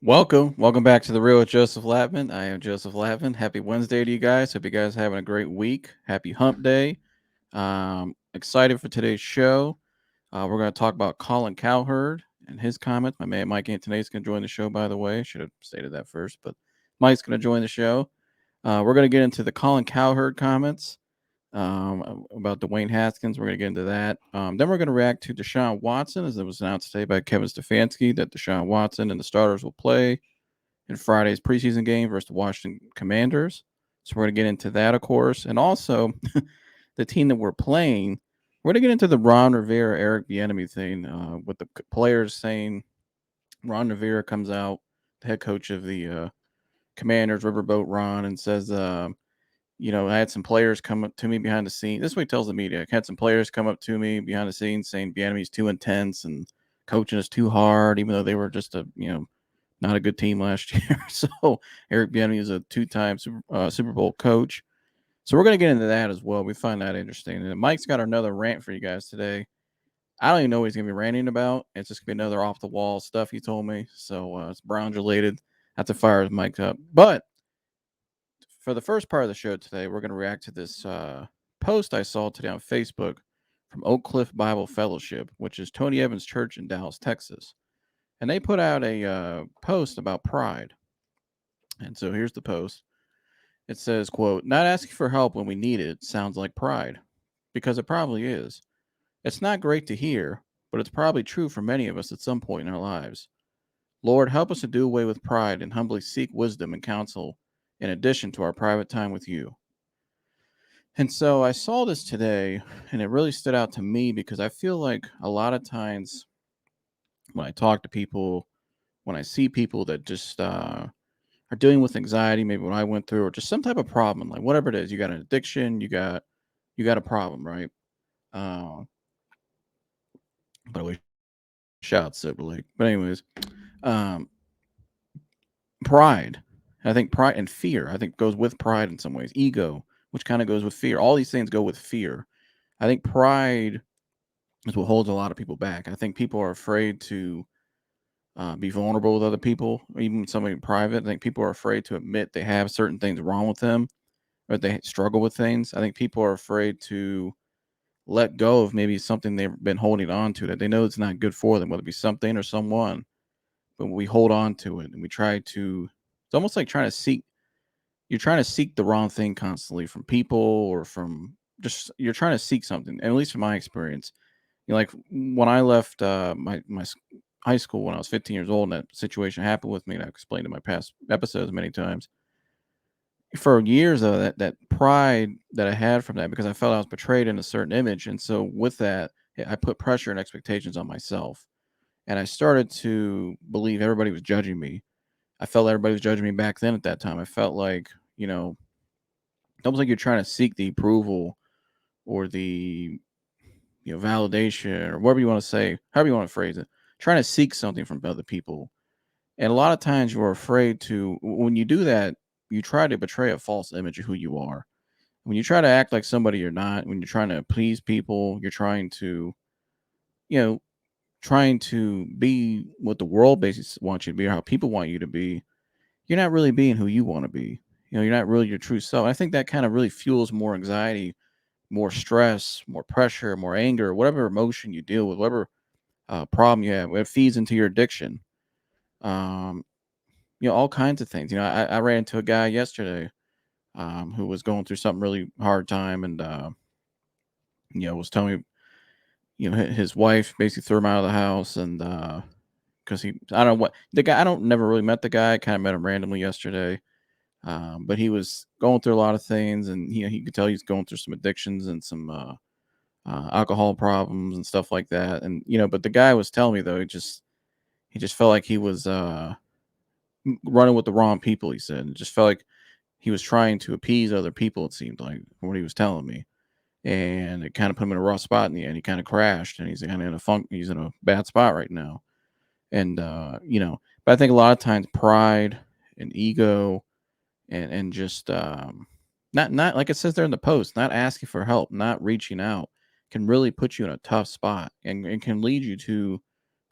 Welcome back to the Real with Joseph Latman. I am Joseph Latman. Happy Wednesday to you guys. Hope you guys are having a great week. Happy Hump Day. Excited for today's show. We're going to talk about Colin Cowherd and his comments. My man Mike Antonace is going to join the show. By the way, should have stated that first, but Mike's going to join the show. We're going to get into the Colin Cowherd comments about Dwayne Haskins. We're going to get into that. Then we're going to react to Deshaun Watson, as it was announced today by Kevin Stefanski that Deshaun Watson and the starters will play in Friday's preseason game versus the Washington Commanders. So we're going to get into that, of course. And also, the team that we're playing, we're going to get into the Ron Rivera, Eric Bieniemy thing with the players saying Ron Rivera comes out, the head coach of the Commanders, Riverboat Ron, and says, I had some players come up to me behind the scenes. This is what he tells the media. I had some players come up to me behind the scenes saying Bieniemy's too intense and coaching is too hard, even though they were just not a good team last year. So Eric Bieniemy is a two-time Super Bowl coach. So we're going to get into that as well. We find that interesting. And Mike's got another rant for you guys today. I don't even know what he's going to be ranting about. It's just going to be another off-the-wall stuff he told me. So it's Browns related. That's to fire his mic up. But for the first part of the show today, we're going to react to this post I saw today on Facebook from Oak Cliff Bible Fellowship, which is Tony Evans Church in Dallas, Texas. And they put out a post about pride. And so here's the post. It says, quote, "Not asking for help when we need it sounds like pride, because it probably is. It's not great to hear, but it's probably true for many of us at some point in our lives. Lord, help us to do away with pride and humbly seek wisdom and counsel in addition to our private time with you." And so I saw this today, and it really stood out to me because I feel like a lot of times when I talk to people, when I see people that just are dealing with anxiety, maybe what I went through, or just some type of problem, like whatever it is, you got an addiction, you got a problem, right? Uh, but I wish shout Sibling. But anyways, um, pride. I think pride and fear. I think goes with pride in some ways. Ego, which kind of goes with fear. All these things go with fear. I think pride is what holds a lot of people back. I think people are afraid to be vulnerable with other people, or even somebody private. I think people are afraid to admit they have certain things wrong with them or they struggle with things. I think people are afraid to let go of maybe something they've been holding on to that they know it's not good for them, whether it be something or someone. But we hold on to it and we try to, it's almost like you're trying to seek the wrong thing constantly from people or from just, you're trying to seek something. And at least from my experience, like when I left my high school when I was 15 years old, and that situation happened with me, and I've explained in my past episodes many times. For years, though, that pride that I had from that, because I felt I was betrayed in a certain image, and so with that, I put pressure and expectations on myself, and I started to believe everybody was judging me. I felt everybody was judging me back then. At that time, I felt like almost like you're trying to seek the approval or the validation or whatever you want to say, however you want to phrase it, trying to seek something from other people. And a lot of times you're afraid to, when you do that, you try to betray a false image of who you are. When you try to act like somebody you're not, when you're trying to please people, you're you know, trying to be what the world basically wants you to be or how people want you to be, you're not really being who you want to be. You're not really your true self. I think that kind of really fuels more anxiety, more stress, more pressure, more anger, whatever emotion you deal with, whatever problem you have. It feeds into your addiction. Um, all kinds of things. I ran into a guy yesterday who was going through something really hard time, and was telling me, his wife basically threw him out of the house, and because I don't know what the guy. I don't never really met the guy. I kind of met him randomly yesterday, but he was going through a lot of things, and he could tell he's going through some addictions and some alcohol problems and stuff like that. And but the guy was telling me though, he just felt like he was running with the wrong people. He said it just felt like he was trying to appease other people. It seemed like from what he was telling me, and it kind of put him in a rough spot in the end. He kind of crashed, and he's kind of in a funk. He's in a bad spot right now, and but I think a lot of times pride and ego and just not like it says there in the post, not asking for help, not reaching out, can really put you in a tough spot and can lead you to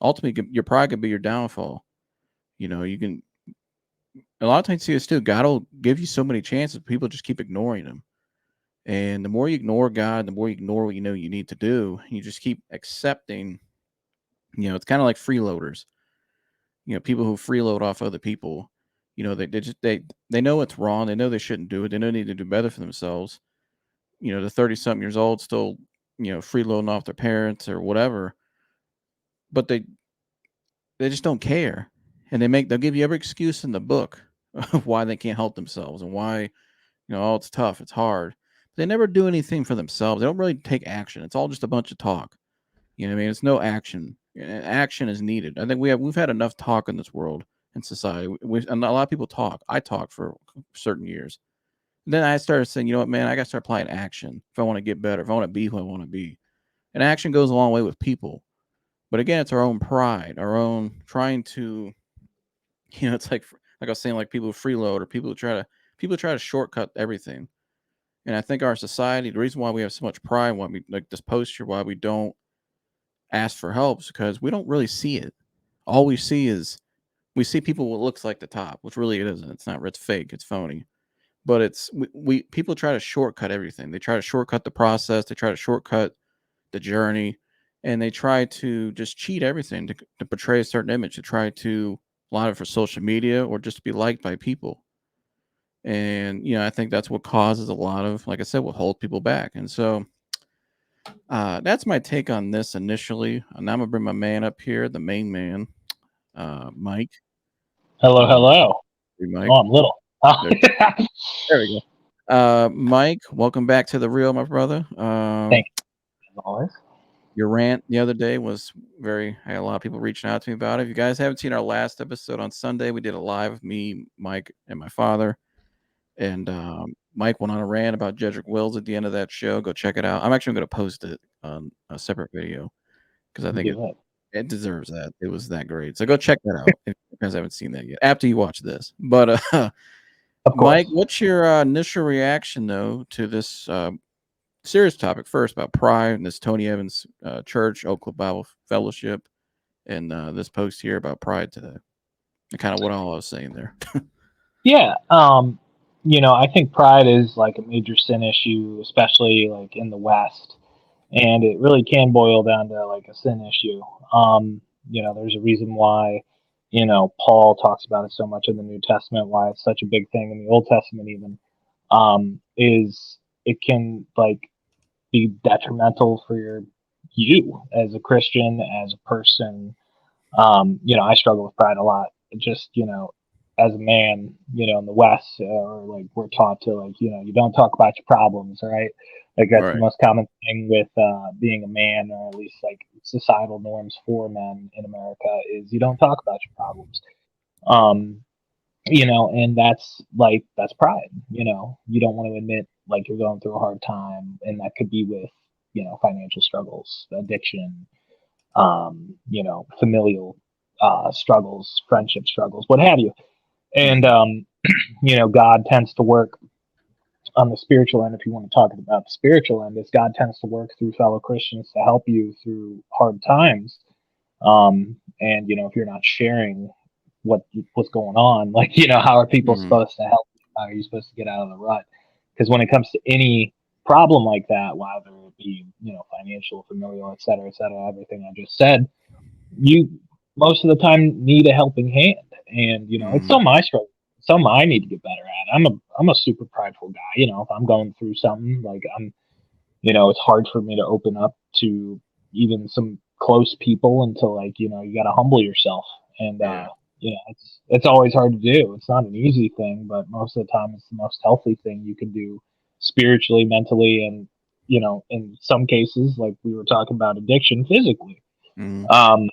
ultimately your pride could be your downfall. You can a lot of times see this too. God will give you so many chances, people just keep ignoring him. And the more you ignore God, the more you ignore what you need to do. You just keep accepting. It's kind of like freeloaders. People who freeload off other people. They know it's wrong. They know they shouldn't do it. They know they need to do better for themselves. The 30-something years old still, freeloading off their parents or whatever. But they just don't care, and they'll give you every excuse in the book of why they can't help themselves and why oh, it's tough, it's hard. They never do anything for themselves. They don't really take action. It's all just a bunch of talk. You know what I mean? It's no action. And action is needed. I think we've had enough talk in this world and society. And a lot of people talk. I talk for certain years. And then I started saying, you know what, man, I got to start applying action if I want to get better, if I want to be who I want to be. And action goes a long way with people. But again, it's our own pride, our own trying to, it's like I was saying, like people who freeload or people try to shortcut everything. And I think our society, the reason why we have so much pride, why we like this posture, why we don't ask for help is because we don't really see it. All we see is we see people what looks like the top, which really it isn't. It's not. It's fake. It's phony. But it's we people try to shortcut everything. They try to shortcut the process. They try to shortcut the journey, and they try to just cheat everything to portray a certain image. To try to a lot of it for social media or just to be liked by people. And I think that's what causes a lot of, like I said, what holds people back. And so that's my take on this initially. And now I'm gonna bring my man up here, the main man, Mike. Hello, hello. Hey, Mike. Oh, I'm little. There, there we go. Mike, welcome back to the real, my brother. Thank you, as always. Your rant the other day was I had a lot of people reaching out to me about it. If you guys haven't seen our last episode on Sunday, we did a live with me, Mike, and my father. And Mike went on a rant about Jedrick Wills at the end of that show. Go check it out. I'm actually going to post it on a separate video because I think Do it. it deserves that. It was that great. So go check that out if you guys haven't seen that yet after you watch this. But Of Mike, course. what's your initial reaction, though, to this serious topic first about pride and this Tony Evans Church, Oakland Bible Fellowship, and this post here about pride today? And kind of what all I was saying there. Yeah. I think pride is like a major sin issue, especially like in the West, and it really can boil down to like a sin issue. There's a reason why, Paul talks about it so much in the New Testament, why it's such a big thing in the Old Testament, even, is it can like be detrimental for you as a Christian, as a person. I struggle with pride a lot. Just, as a man, in the West, or like we're taught to like, you don't talk about your problems, right? Like that's the Right. most common thing with being a man, or at least like societal norms for men in America is you don't talk about your problems. Um, and that's pride. You don't want to admit like you're going through a hard time, and that could be with, financial struggles, addiction, familial struggles, friendship struggles, what have you. And, Mm-hmm. God tends to work on the spiritual end. If you want to talk about the spiritual end, is God tends to work through fellow Christians to help you through hard times. And, if you're not sharing what's going on, like, how are people Mm-hmm. supposed to help you? How are you supposed to get out of the rut? Because when it comes to any problem like that, whether it be, financial, familial, et cetera, everything I just said, you most of the time need a helping hand. And, it's Mm-hmm. something I struggle, something I need to get better at. I'm a super prideful guy. If I'm going through something, like it's hard for me to open up to even some close people until, like, you got to humble yourself. And, Yeah. it's always hard to do. It's not an easy thing, but most of the time it's the most healthy thing you can do spiritually, mentally, and, in some cases, like we were talking about addiction, physically. Mm-hmm. Um,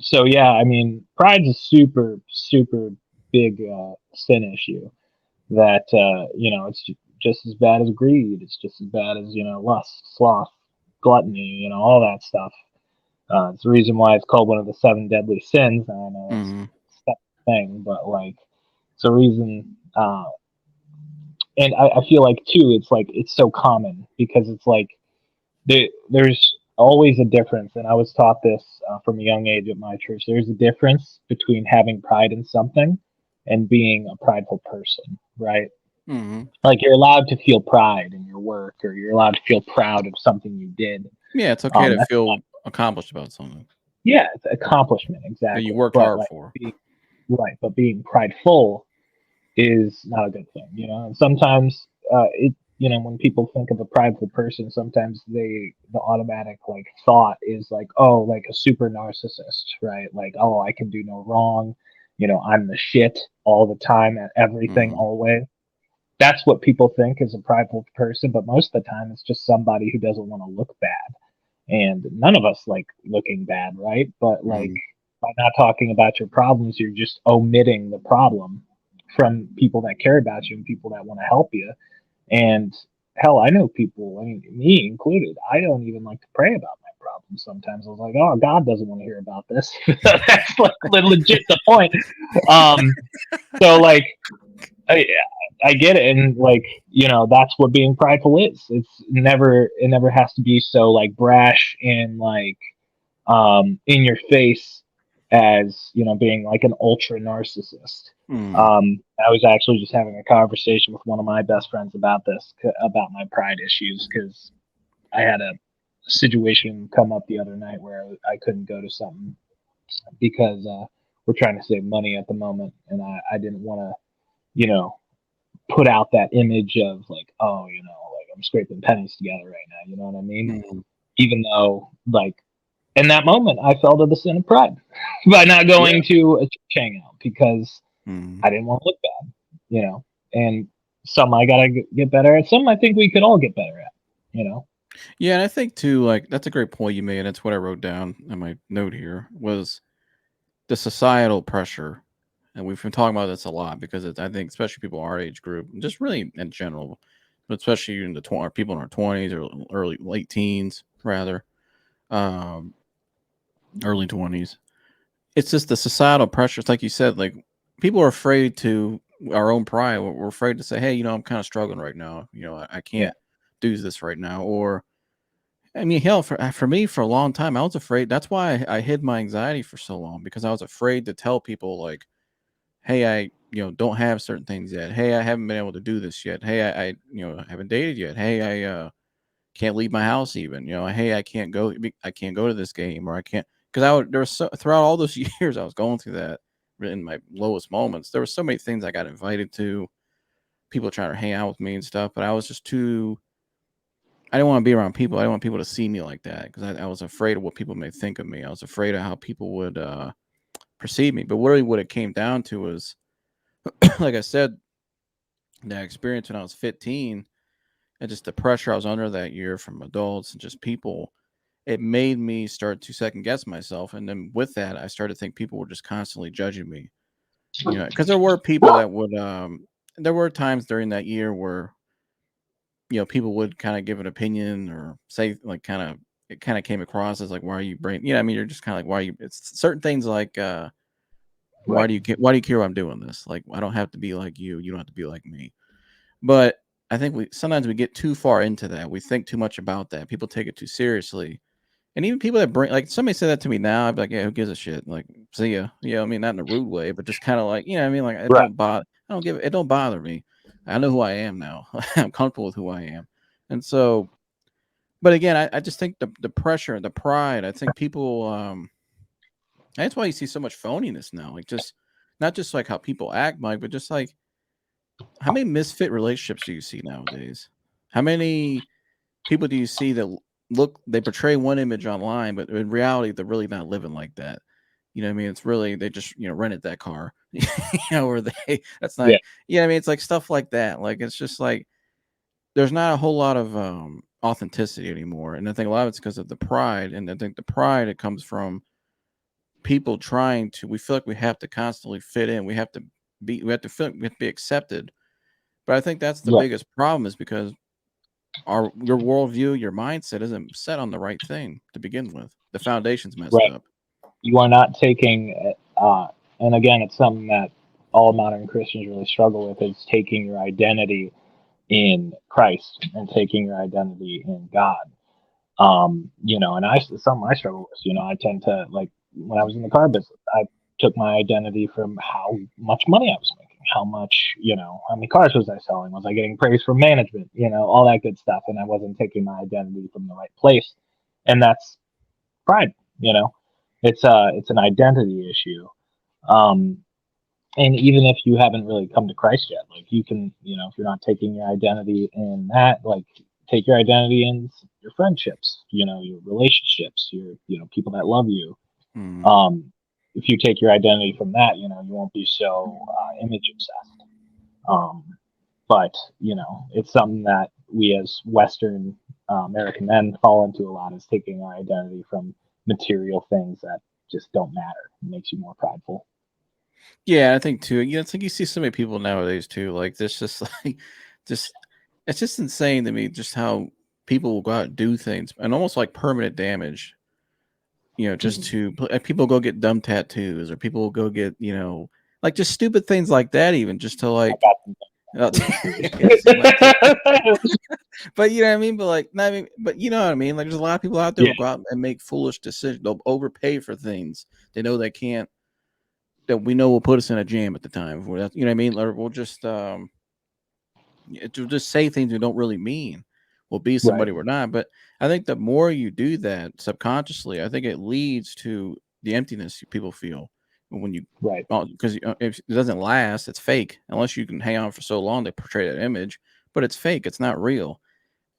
so yeah, I mean, pride's a super, super big sin issue that, it's just as bad as greed. It's just as bad as, lust, sloth, gluttony, all that stuff. It's the reason why it's called one of the seven deadly sins. I know Mm-hmm. it's that thing, but like, it's a reason. And I feel like too, it's like, it's so common because it's like, there's always a difference, and I was taught this from a young age at my church. There's a difference between having pride in something and being a prideful person, right? Mm-hmm. Like you're allowed to feel pride in your work, or you're allowed to feel proud of something you did. Yeah, it's okay to That's not, feel accomplished about something yeah, it's accomplishment that you exactly. worked But hard like for. being right, but being prideful is not a good thing, And sometimes when people think of a prideful person, sometimes the automatic like thought is like, oh, like a super narcissist, right? Like, oh, I can do no wrong, I'm the shit all the time at everything, Mm-hmm. always. That's what people think is a prideful person, but most of the time it's just somebody who doesn't want to look bad. And none of us like looking bad, right? But like Mm-hmm. by not talking about your problems, you're just omitting the problem from people that care about you and people that want to help you. And hell, I know people, I mean, me included, I don't even like to pray about my problems sometimes. I was like, oh, God doesn't want to hear about this. That's like legit the point. Um, so like, I, I get it, and like that's what being prideful is. It never has to be so like brash and like in your face as being like an ultra narcissist. Mm-hmm. I was actually just having a conversation with one of my best friends about this, about my pride issues, because I had a situation come up the other night where I couldn't go to something because we're trying to save money at the moment, and I didn't want to you know put out that image of like, oh, like I'm scraping pennies together right now. You know what I mean? Mm-hmm. Even though, like, in that moment, I fell to the sin of pride by not Yeah. going to a church hangout because Mm-hmm. I didn't want to look bad, And some I gotta get better at. Some I think we could all get better at, you know. Yeah, and I think too, like that's a great point you made. That's what I wrote down in my note here was the societal pressure, and we've been talking about this a lot because I think especially people our age group, just really in general, but especially in the people in our 20s or early late teens rather, um, early 20s. It's just the societal pressures, like you said, like people are afraid to our own pride. We're afraid to say, hey, I'm kind of struggling right now. I Yeah, can't do this right now, or I mean, hell, for me, for a long time, I was afraid. That's why I hid my anxiety for so long because I was afraid to tell people like, "Hey, I don't have certain things yet. Hey, I haven't been able to do this yet. Hey, I haven't dated yet. Hey, I can't leave my house even. Hey, I can't go to this game or I can't because I would there was throughout all those years I was going through that in my lowest moments. There were so many things I got invited to, people trying to hang out with me and stuff, but I was just too I didn't want to be around people. I didn't want people to see me like that because I was afraid of what people may think of me. I was afraid of how people would perceive me. But really, what it came down to was, like I said, that experience when I was 15 and just the pressure I was under that year from adults and just people. It made me start to second guess myself, and then with that, I started to think people were just constantly judging me. Because there were people that would. There were times during that year where people would kind of give an opinion or say like kind of it kind of came across as like, why are you bring? I mean, you're just kind of like, why are you? It's certain things like, right. why do you care I'm doing this? Like, I don't have to be like you. You don't have to be like me. But I think we sometimes we get too far into that. We think too much about that. People take it too seriously. And even people that bring like somebody said that to me now, I'd be like, yeah, who gives a shit? Like, see ya. I mean, not in a rude way, but just kind of like, I mean, like it Right. don't bother it don't bother me. I know who I am now. I'm comfortable with who I am. And so but again, I just think the pressure, the pride, I think people that's why you see so much phoniness now. Like just not just like how people act, Mike, but just like how many misfit relationships do you see nowadays? How many people do you see that look they portray one image online, but in reality they're really not living like that? You know what I mean? It's really they just, rented that car. Or they that's not Yeah. I mean, it's like stuff like that. Like it's just like there's not a whole lot of authenticity anymore. And I think a lot of it's because of the pride. And I think the pride it comes from people trying to we feel like we have to constantly fit in. We have to be accepted. But I think that's the Right. biggest problem is because your worldview, your mindset isn't set on the right thing to begin with. The foundation's messed Right. up. You are not taking, and again, it's something that all modern Christians really struggle with is taking your identity in Christ and taking your identity in God. And something I struggle with, I tend to, like, when I was in the car business, I took my identity from how much money I was making, how much, how many cars was I selling? Was I getting praise from management? All that good stuff. And I wasn't taking my identity from the right place. And that's pride, you know, it's an identity issue. Um, and even if you haven't really come to Christ yet, like, you can, if you're not taking your identity in that, like, take your identity in your friendships, your relationships, your, people that love you. Mm. Um, if you take your identity from that, you won't be so image obsessed. Um, but it's something that we as Western American men fall into a lot, is taking our identity from material things that just don't matter. It makes you more prideful. Yeah, I think too. It's like you see so many people nowadays too. Like this, just like, just it's just insane to me just how people will go out and do things and almost like permanent damage. Just Mm-hmm. to people go get dumb tattoos, or people will go get like just stupid things like that, even just to I like. got some Yeah, see, like, tattoos. but you know what I mean. But like, not, I mean, but you know what I mean. Like, there's a lot of people out there Yeah, who go out and make foolish decisions. They'll overpay for things they know they can't. That we know will put us in a jam at the time. You know what I mean? Or we'll just to just say things we don't really mean. We'll be right, somebody we're not. But I think the more you do that subconsciously, I think it leads to the emptiness people feel when you, right, because if it doesn't last, it's fake. Unless you can hang on for so long, they portray that image, but it's fake. It's not real.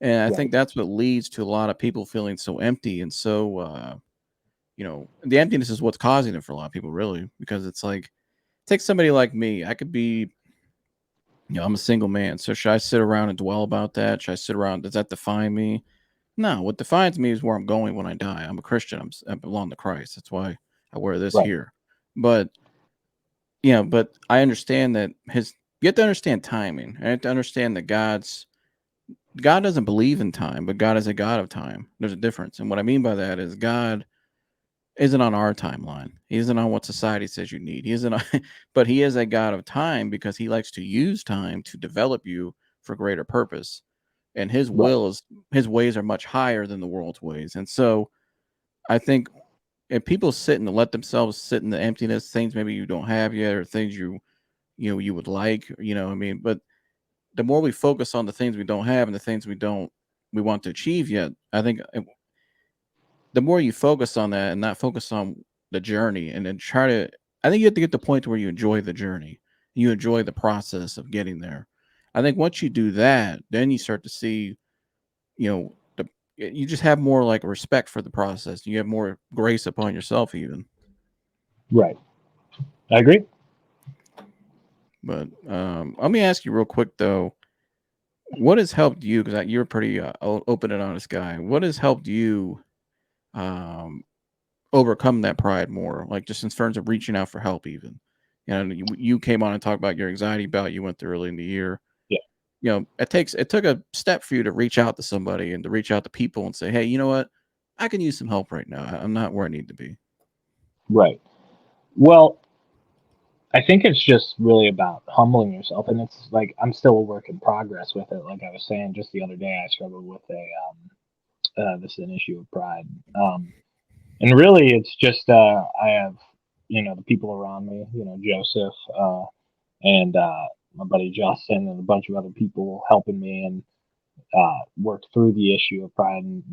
And I think right, that's what leads to a lot of people feeling so empty and so, the emptiness is what's causing it for a lot of people, really, because it's like, take somebody like me. I could be, I'm a single man. So should I sit around and dwell about that? Should I sit around? Does that define me? No. What defines me is where I'm going when I die. I'm a Christian. I belong to Christ. That's why I wear this right, here. But but I understand that you have to understand timing. I have to understand that God doesn't believe in time, but God is a God of time. There's a difference. And what I mean by that is God isn't on our timeline. He isn't on what society says you need. He isn't on, but he is a God of time because he likes to use time to develop you for greater purpose. And right, his ways are much higher than the world's ways. And so I think if people sit and let themselves sit in the emptiness, things maybe you don't have yet, or things you would like, what I mean, but the more we focus on the things we don't have and the things we want to achieve yet, I think the more you focus on that and not focus on the journey, and then try to, I think you have to get to the point where you enjoy the journey. You enjoy the process of getting there. I think once you do that, then you start to see, you just have more like respect for the process. You have more grace upon yourself even. right. I agree. But let me ask you real quick though, what has helped you? Because you're a pretty open and honest guy. What has helped you um, overcome that pride more, like just in terms of reaching out for help even. You came on and talked about your anxiety bout you went through early in the year. Yeah, It took a step for you to reach out to somebody and to reach out to people and say, hey, you know what, I can use some help right now. I'm not where I need to be. right. Well, I think it's just really about humbling yourself, and it's like I'm still a work in progress with it. Like I was saying just the other day, I struggled with this is an issue of pride, and really it's just I have the people around me, Joseph, and my buddy Justin, and a bunch of other people helping me, and work through the issue of pride, and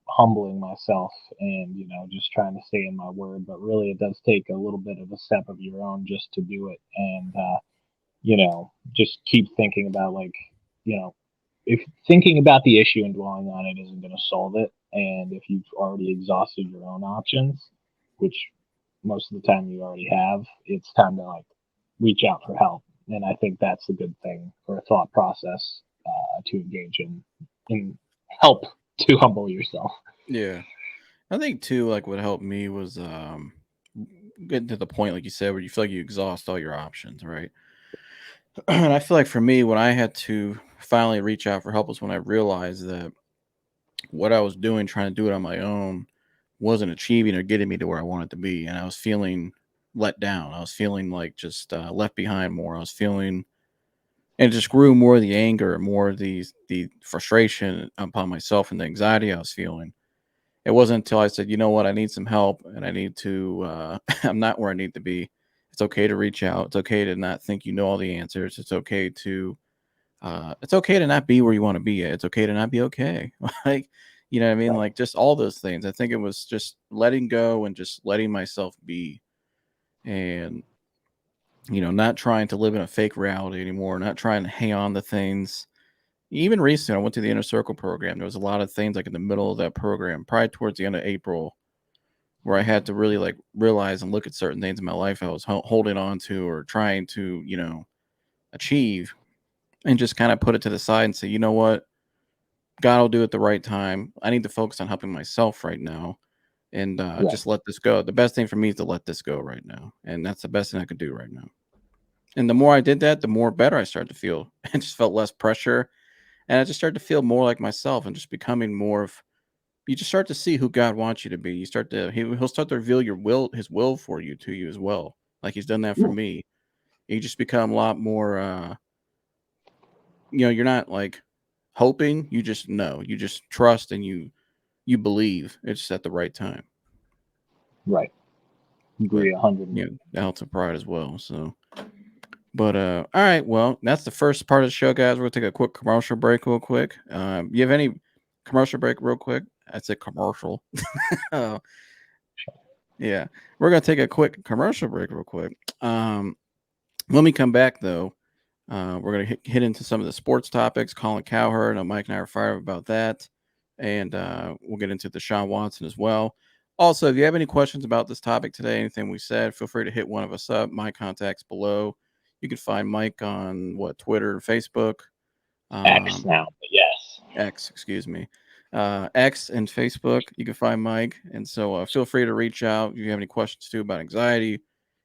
humbling myself, and just trying to stay in my word. But really it does take a little bit of a step of your own just to do it, and just keep thinking about, like, you know if thinking about the issue and dwelling on it isn't going to solve it, and if you've already exhausted your own options, which most of the time you already have, it's time to, like, reach out for help. And I think that's a good thing, or a thought process to engage in help to humble yourself. Yeah. I think too, like what helped me was getting to the point, like you said, where you feel like you exhaust all your options, right? And I feel like for me, when I had to finally reach out for help was when I realized that what I was doing, trying to do it on my own, wasn't achieving or getting me to where I wanted to be. And I was feeling let down. I was feeling like just left behind more. I was feeling, and it just grew more of the anger, more of the frustration upon myself and the anxiety I was feeling. it wasn't until I said, you know what, I need some help and I need to, I'm not where I need to be. It's okay to reach out. It's okay to not think you know all the answers. It's okay to not be where you want to be at. It's okay to not be okay. Like, you know what I mean? Right. Like just all those things. I think it was just letting go and just letting myself be and, not trying to live in a fake reality anymore, not trying to hang on to things. Even recently, I went to the inner circle program. There was a lot of things like in the middle of that program, probably towards the end of April, where I had to really like realize and look at certain things in my life I was holding on to or trying to, achieve, and just kind of put it to the side and say, you know what, God will do it the right time. I need to focus on helping myself right now and Right. just let this go. The best thing for me is to let this go right now, and that's the best thing I could do right now. And the more I did that, the more better I started to feel. I just felt less pressure, and I just started to feel more like myself and just becoming more of. You just start to see who God wants you to be. You start to he'll start to reveal his will for you to you as well, like he's done that for Yeah. me. You just become a lot more. You're not like hoping. You just know. You just trust and you believe it's at the right time. Right. But Agree 100. that helps with pride as well. So, but all right. Well, that's the first part of the show, guys. We're gonna take a quick commercial break, real quick. You have any commercial break, real quick? I said commercial. uh, yeah, we're gonna take a quick commercial break, real quick. Um, when we come back, though, we're going to hit into some of the sports topics. Colin Cowherd and Mike and I are fired up about that. And we'll get into the Deshaun Watson as well. Also, if you have any questions about this topic today, anything we said, feel free to hit one of us up. My contact's below. You can find Mike on Twitter, Facebook, X um, now, but yes. X, excuse me, X and Facebook. You can find Mike. And so feel free to reach out if you have any questions too about anxiety.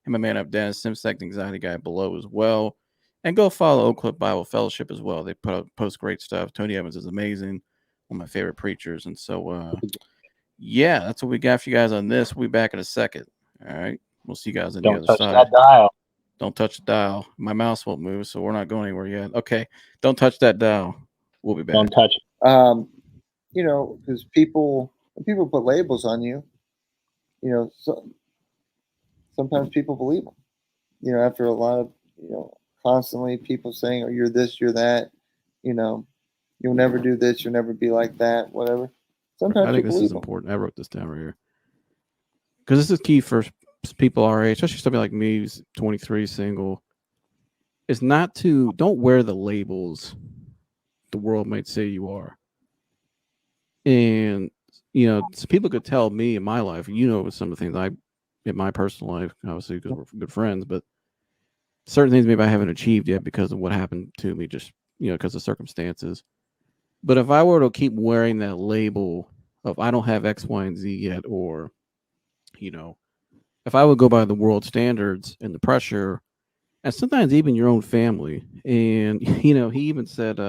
And my man up, Dennis Simsek, the anxiety guy below as well. And go follow Oak Cliff Bible Fellowship as well. They post great stuff. Tony Evans is amazing, one of my favorite preachers. And so, yeah, that's what we got for you guys on this. We'll be back in a second. All right. We'll see you guys on the Don't other touch side. that dial. Don't touch the dial. My mouse won't move, so we're not going anywhere yet. Okay. Don't touch that dial. We'll be back. Don't touch it. Because people put labels on you, so sometimes people believe them. After a lot of, constantly people saying, "Oh, you're this, you're that," you know, you'll never do this, you'll never be like that, whatever. I Sometimes think people this is believe them. important. I wrote this down right here because this is key for people our age, especially somebody like me who's 23, single. Is not to don't wear the labels the world might say you are. And so people could tell me in my life, with some of the things I in my personal life, obviously because we're good friends, but certain things maybe I haven't achieved yet because of what happened to me, just because of circumstances. But if I were to keep wearing that label of I don't have X, Y, and Z yet, or you know, if I would go by the world standards and the pressure, and sometimes even your own family, and he even said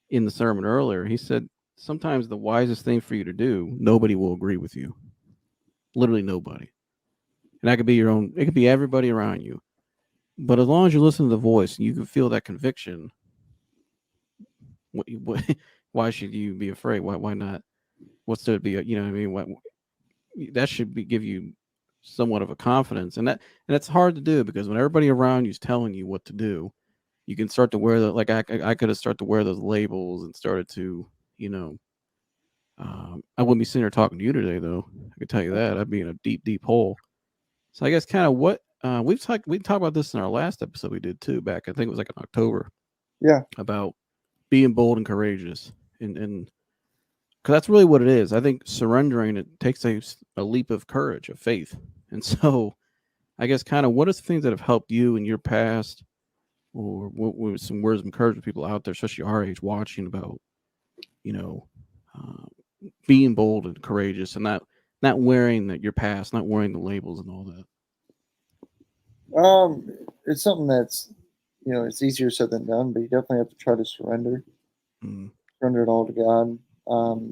in the sermon earlier, he said sometimes the wisest thing for you to do, nobody will agree with you, literally nobody, and that could be your own, it could be everybody around you, but as long as you listen to the voice and you can feel that conviction, what, why should you be afraid? Why not? What's there to be? You know what I mean? What that should be give you somewhat of a confidence, and it's hard to do because when everybody around you is telling you what to do, you can start to wear the like I could have started to wear those labels and started to you know I wouldn't be sitting here talking to you today though. I can tell you that I'd be in a deep hole. So I guess kind of what we talked about this in our last episode we did too back I think it was like in October Yeah. about being bold and courageous and because that's really what it is. I think surrendering it takes a leap of courage, of faith. And so, I guess kind of what are the things that have helped you in your past, or what some words of encouragement people out there, especially our age, watching about, you know, uh, being bold and courageous, and not wearing your past, not wearing the labels and all that. It's something that's, it's easier said than done, but you definitely have to try to Mm. surrender it all to God,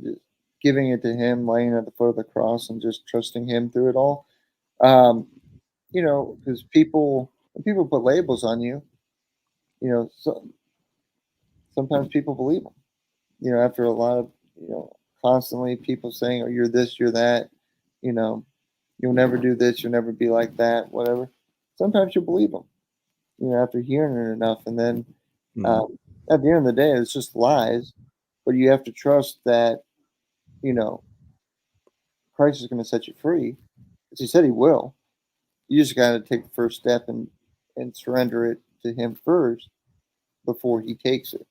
just giving it to Him, laying at the foot of the cross, and just trusting Him through it all. Because when people put labels on you, so sometimes people believe them. After a lot of, constantly people saying, "Oh, you're this, you're that," you know, "You'll never do this, you'll never be like that," whatever. Sometimes you believe them, after hearing it enough, and then at the end of the day, it's just lies. But you have to trust that, you know, Christ is going to set you free, because He said He will. You just got to take the first step and surrender it to Him first before He takes it.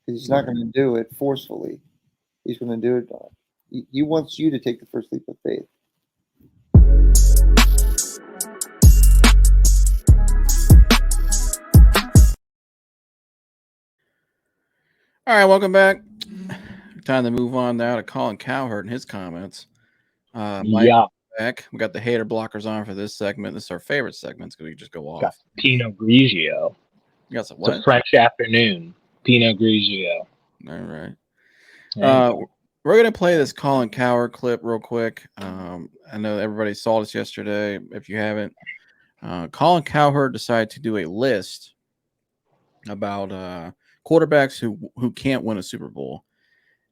Because He's not going to do it forcefully. He's going to do it. He wants you to take the first leap of faith. All right, welcome back. Time to move on now to Colin Cowherd and his comments. Mike, back. We got the hater blockers on for this segment. This is our favorite segment because we just go off. Got Pinot Grigio. You got some what? It's a French afternoon. Pinot Grigio. All right. We're going to play this Colin Cowherd clip real quick. I know everybody saw this yesterday. If you haven't, Colin Cowherd decided to do a list about quarterbacks who can't win a Super Bowl.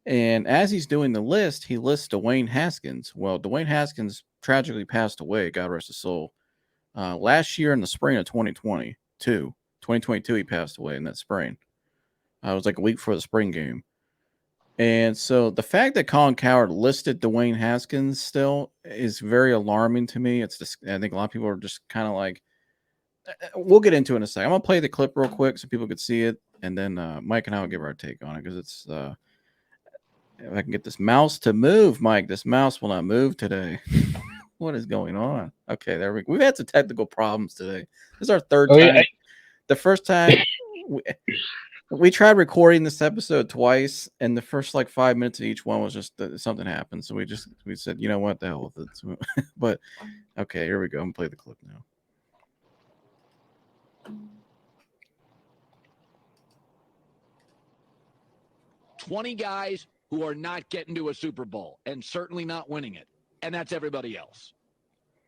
And as he's doing the list, he lists Dwayne Haskins. Well, Dwayne Haskins tragically passed away, God rest his soul, last year in the spring of 2022. 2022, he passed away in that spring. It was like a week before the spring game. And so the fact that Colin Cowherd listed Dwayne Haskins still is very alarming to me. It's just, I think a lot of people are just kind of like, we'll get into it in a second. I'm going to play the clip real quick so people could see it. And then Mike and I will give our take on it because it's, if I can get this mouse to move, Mike, this mouse will not move today. What is going on? Okay, there we go. We've had some technical problems today. This is our third time. Yeah. The first time we tried recording this episode twice, and the first like 5 minutes of each one was just something happened. So we said, you know what, the hell with it. So, but okay, here we go. I'm gonna play the clip now. 20 guys who are not getting to a Super Bowl and certainly not winning it. And that's everybody else.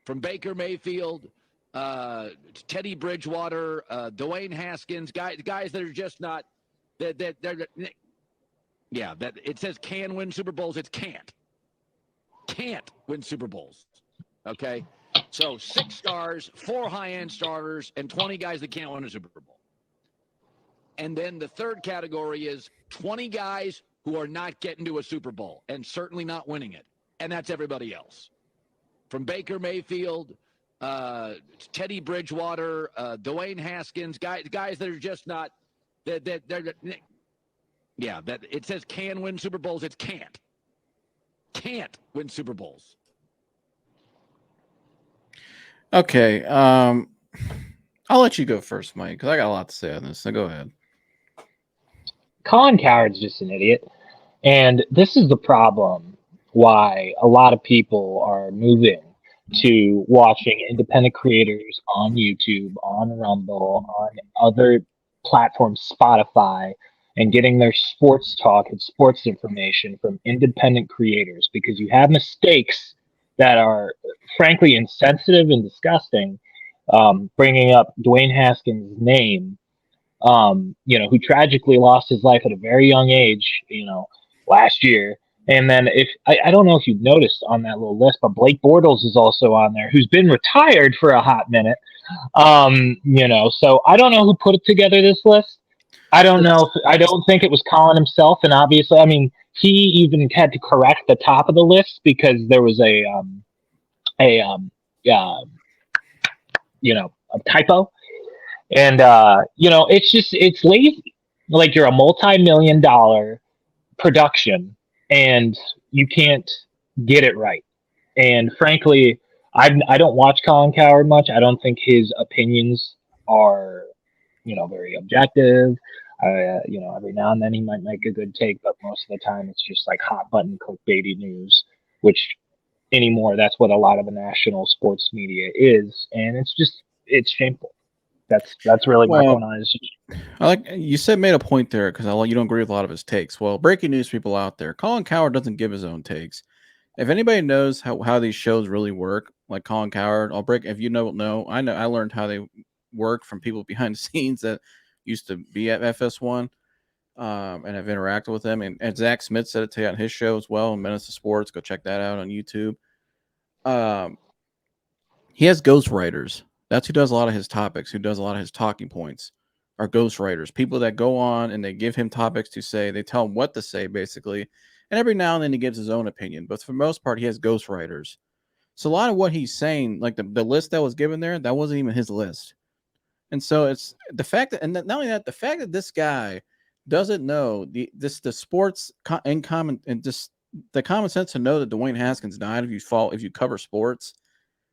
From Baker Mayfield, Teddy Bridgewater, Dwayne Haskins, guys that are just not that it says can win Super Bowls. It's can't win Super Bowls. Okay. So 6 stars, 4 high-end starters, and 20 guys that can't win a Super Bowl. And then the third category is 20 guys who are not getting to a Super Bowl and certainly not winning it. And that's everybody else. From Baker Mayfield, Teddy Bridgewater, Dwayne Haskins, guys that are just not that it says can win Super Bowls. It's can't win Super Bowls. Okay, I'll let you go first, Mike, because I got a lot to say on this. So go ahead. Colin Cowherd's just an idiot. And this is the problem why a lot of people are moving to watching independent creators on YouTube, on Rumble, on other platforms, Spotify, and getting their sports talk and sports information from independent creators, because you have mistakes that are frankly insensitive and disgusting. Bringing up Dwayne Haskins' name, who tragically lost his life at a very young age, last year. And then if I don't know if you've noticed on that little list, but Blake Bortles is also on there, who's been retired for a hot minute. So I don't know who put together this list. I don't know. I don't think it was Colin himself. And obviously, I mean, he even had to correct the top of the list because there was a typo. And, it's lazy. Like, you're a multi-million-dollar production and you can't get it right. And frankly, I don't watch Colin Cowherd much. I don't think his opinions are, very objective. Every now and then he might make a good take, but most of the time it's just like hot button clickbaity news, which anymore, that's what a lot of the national sports media is. And it's shameful. That's really my point on it. I like you made a point there because you don't agree with a lot of his takes. Well, breaking news people out there, Colin Cowherd doesn't give his own takes. If anybody knows how these shows really work, like Colin Cowherd, if you don't know, I learned how they work from people behind the scenes that used to be at FS1. and I've interacted with him. And Zach Smith said it today on his show as well, Menace to Sports. Go check that out on YouTube. He has ghostwriters. That's who does a lot of his topics, who does a lot of his talking points, are ghostwriters. People that go on and they give him topics to say, they tell him what to say, basically. And every now and then he gives his own opinion. But for the most part, he has ghostwriters. So a lot of what he's saying, like the list that was given there, that wasn't even his list. And so it's the fact that, and not only that, the fact that this guy doesn't know the sports in common, and just the common sense to know that Dwayne Haskins died if you cover sports.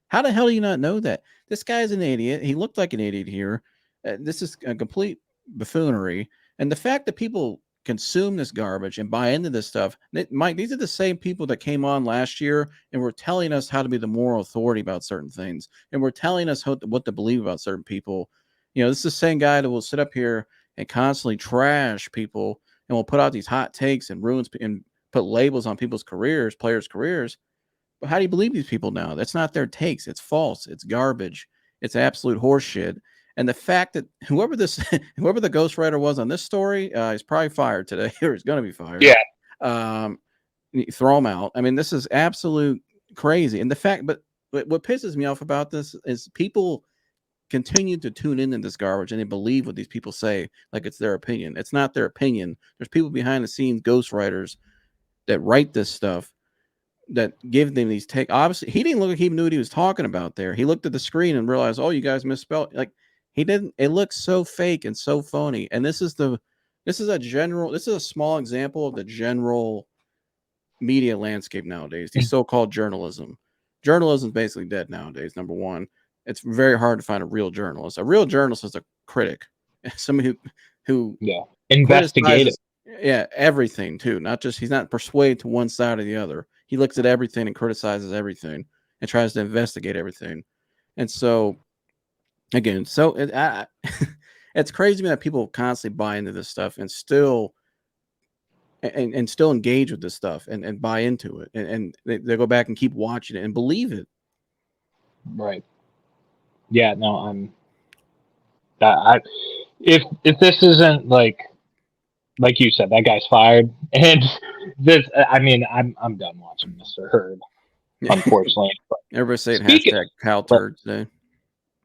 How the hell do you not know that? This guy's an idiot. He looked like an idiot here. This is a complete buffoonery. And the fact that people consume this garbage and buy into this stuff, Mike, these are the same people that came on last year and were telling us how to be the moral authority about certain things, and were telling us what to believe about certain people. You know, this is the same guy that will sit up here and constantly trash people and will put out these hot takes and put labels on people's careers, players' careers. But how do you believe these people now? That's not their takes. It's false. It's garbage. It's absolute horseshit. And the fact that whoever the ghostwriter was on this story, he's probably fired today, or he's going to be fired. Yeah. Throw him out. I mean, this is absolute crazy. And the fact, but what pisses me off about this is people continue to tune into this garbage and they believe what these people say like it's their opinion. It's not their opinion. There's people behind the scenes, ghostwriters, that write this stuff, that give them these take. Obviously, he didn't look like he knew what he was talking about there. He looked at the screen and realized, oh, you guys misspelled. Like, he didn't. It looks so fake and so phony. And this is a small example of the general media landscape nowadays. The so-called journalism. Journalism is basically dead nowadays. Number one, it's very hard to find a real journalist. A real journalist is a critic, somebody who investigative. Yeah, everything too. Not just, he's not persuaded to one side or the other. He looks at everything and criticizes everything and tries to investigate everything. And so, again, it's crazy to me that people constantly buy into this stuff and still engage with this stuff and buy into it, and they go back and keep watching it and believe it. Right. Yeah. No, if this isn't like you said, that guy's fired, and this, I mean, I'm done watching Mr. Hurd, unfortunately. Everybody say it, hashtag Cowturd today.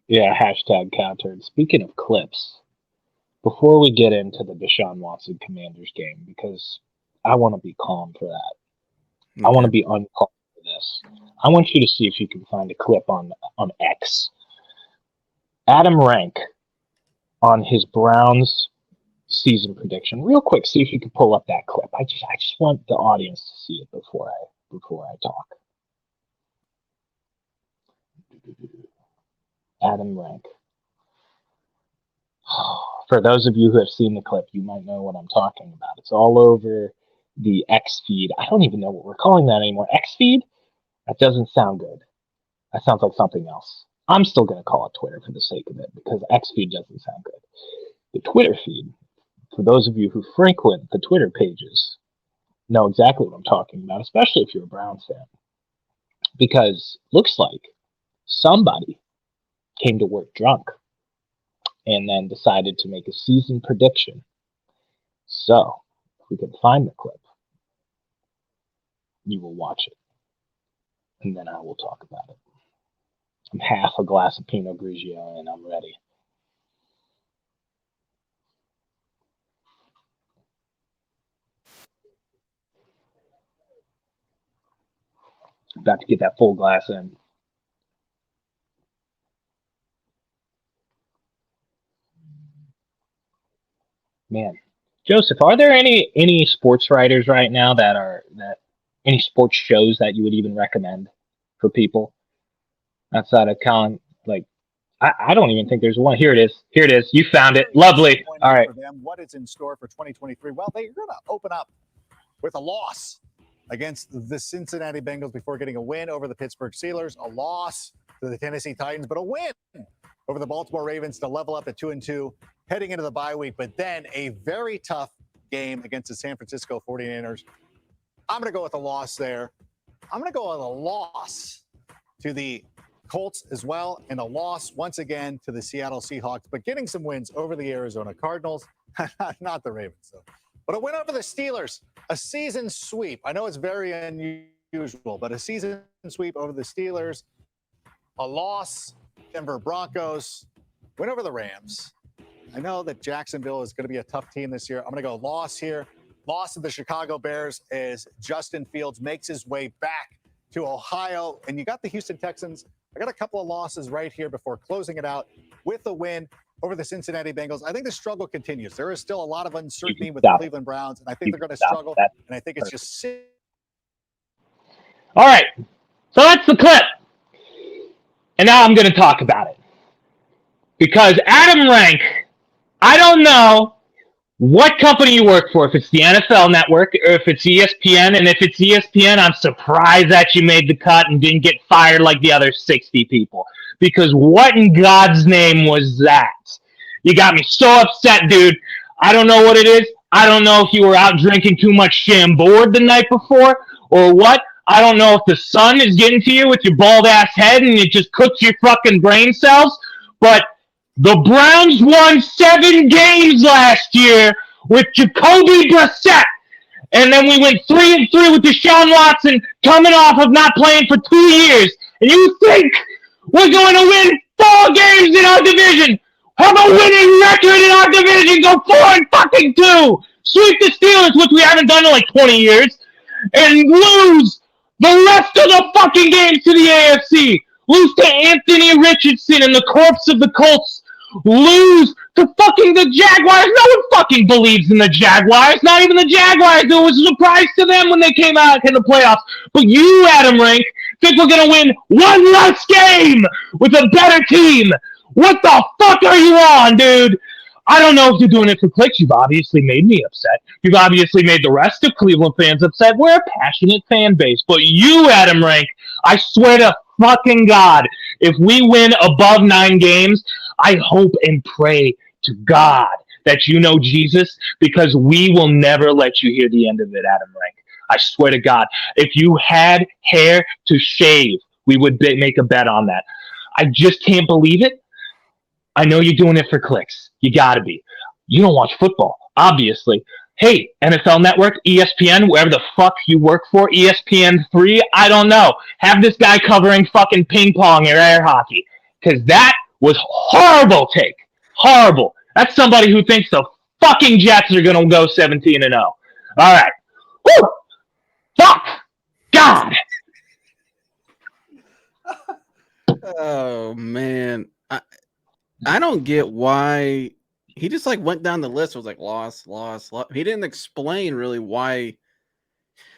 Yeah, hashtag Cowturd. Speaking of clips, before we get into the Deshaun Watson Commanders game, because I want to be calm for that. Okay. I want to be uncalm for this. I want you to see if you can find a clip on X. Adam Rank on his Browns season prediction. Real quick, see if you can pull up that clip. I just want the audience to see it before I talk. Adam Rank. For those of you who have seen the clip, you might know what I'm talking about. It's all over the X feed. I don't even know what we're calling that anymore. X feed? That doesn't sound good. That sounds like something else. I'm still going to call it Twitter for the sake of it, because X feed doesn't sound good. The Twitter feed, for those of you who frequent the Twitter pages, know exactly what I'm talking about, especially if you're a Browns fan. Because looks like somebody came to work drunk and then decided to make a season prediction. So, if we can find the clip, you will watch it. And then I will talk about it. I'm half a glass of Pinot Grigio and I'm ready. About to get that full glass in. Man, Joseph, are there any sports writers right now that any sports shows that you would even recommend for people outside of Colin? Like, I don't even think there's one. Here it is. You found it. Lovely. All right. For them, what is in store for 2023? Well, they're going to open up with a loss against the Cincinnati Bengals before getting a win over the Pittsburgh Steelers, a loss to the Tennessee Titans, but a win over the Baltimore Ravens to level up at 2-2 heading into the bye week. But then a very tough game against the San Francisco 49ers. I'm going to go with a loss there. I'm going to go with a loss to the Colts as well, and a loss once again to the Seattle Seahawks, but getting some wins over the Arizona Cardinals, not the Ravens. So But a win over the Steelers, a season sweep. I know it's very unusual, but a season sweep over the Steelers, a loss, Denver Broncos, win over the Rams. I know that Jacksonville is going to be a tough team this year. I'm going to go loss here. Loss to the Chicago Bears as Justin Fields makes his way back to Ohio. And you got the Houston Texans. I got a couple of losses right here before closing it out with a win over the Cincinnati Bengals. I think the struggle continues. There is still a lot of uncertainty with the Cleveland Browns, and I think they're going to struggle. And I think it's just... All right. So that's the clip. And now I'm going to talk about it. Because Adam Rank, I don't know what company you work for, if it's the NFL Network or if it's ESPN. And if it's ESPN, I'm surprised that you made the cut and didn't get fired like the other 60 people. Because what in God's name was that? You got me so upset, dude. I don't know what it is. I don't know if you were out drinking too much Chambord the night before or what. I don't know if the sun is getting to you with your bald-ass head and it just cooks your fucking brain cells. But the Browns won 7 games last year with Jacoby Brissett. And then we went 3-3 with Deshaun Watson coming off of not playing for 2 years. And you think we're going to win 4 games in our division? Have a winning record in our division. Go 4-2. Sweep the Steelers, which we haven't done in like 20 years. And lose the rest of the fucking games to the AFC. Lose to Anthony Richardson and the corpse of the Colts. Lose to fucking the Jaguars. No one fucking believes in the Jaguars. Not even the Jaguars. It was a surprise to them when they came out in the playoffs. But you, Adam Rank, think we're going to win one less game with a better team. What the fuck are you on, dude? I don't know if you're doing it for clicks. You've obviously made me upset. You've obviously made the rest of Cleveland fans upset. We're a passionate fan base. But you, Adam Rank, I swear to fucking God, if we win above 9 games, I hope and pray to God that you know Jesus, because we will never let you hear the end of it, Adam Rank. I swear to God. If you had hair to shave, we would make a bet on that. I just can't believe it. I know you're doing it for clicks. You gotta be. You don't watch football, obviously. Hey, NFL Network, ESPN, wherever the fuck you work for, ESPN3, I don't know. Have this guy covering fucking ping pong or air hockey. Because that was horrible take. Horrible. That's somebody who thinks the fucking Jets are going to go 17-0. All right. Woo! Fuck! God! Oh, man. I don't get why he just like went down the list. Was like loss. He didn't explain really why.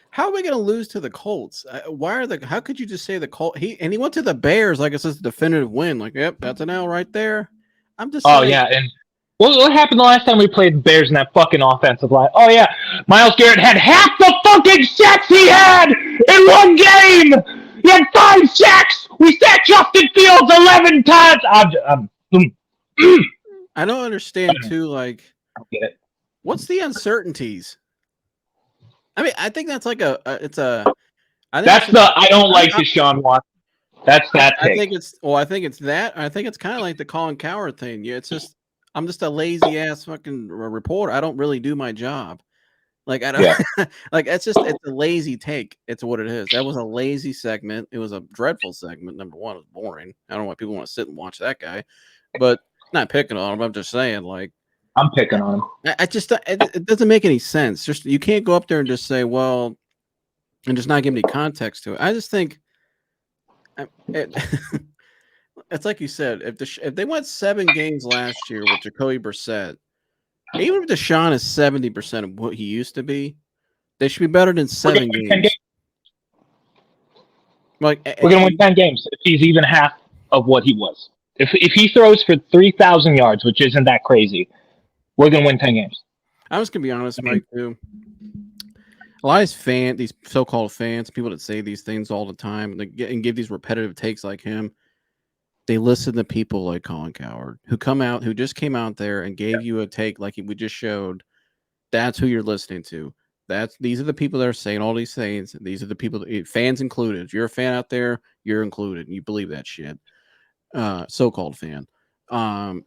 How are we going to lose to the Colts? How could you just say the Colts? He went to the Bears like it's a definitive win. Like, yep, that's an L right there. I'm just. Oh, yeah. And what happened the last time we played the Bears in that fucking offensive line? Oh, yeah. Myles Garrett had half the fucking sacks he had in one game. He had 5 sacks. We sacked Justin Fields 11 times. I don't understand too. Like, I don't get it. What's the uncertainties? I mean, I think that's like I don't like Deshaun Watson. That's that. I think it's that. I think it's kind of like the Colin Cowherd thing. Yeah, it's just I'm just a lazy ass fucking reporter. I don't really do my job. Like I don't like it's a lazy take. It's what it is. That was a lazy segment. It was a dreadful segment. Number one, it was boring. I don't know why people want to sit and watch that guy. But not picking on him. I'm just saying, like, I'm picking on him. It doesn't make any sense. Just you can't go up there and just say, well, and just not give any context to it. I just think it's like you said. If they went 7 games last year with Jacoby Brissett, even if Deshaun is 70% of what he used to be, they should be better than 7 games. Like we're gonna win 10 games if he's even half of what he was. If he throws for 3,000 yards, which isn't that crazy, we're going to win 10 games. I'm just going to be honest, Mike, too. A lot of these so-called fans, people that say these things all the time and give these repetitive takes like him, they listen to people like Colin Cowherd who just came out there and gave you a take like we just showed. That's who you're listening to. These are the people that are saying all these things. These are the people, fans included. If you're a fan out there, you're included. And you believe that shit. So-called fan. And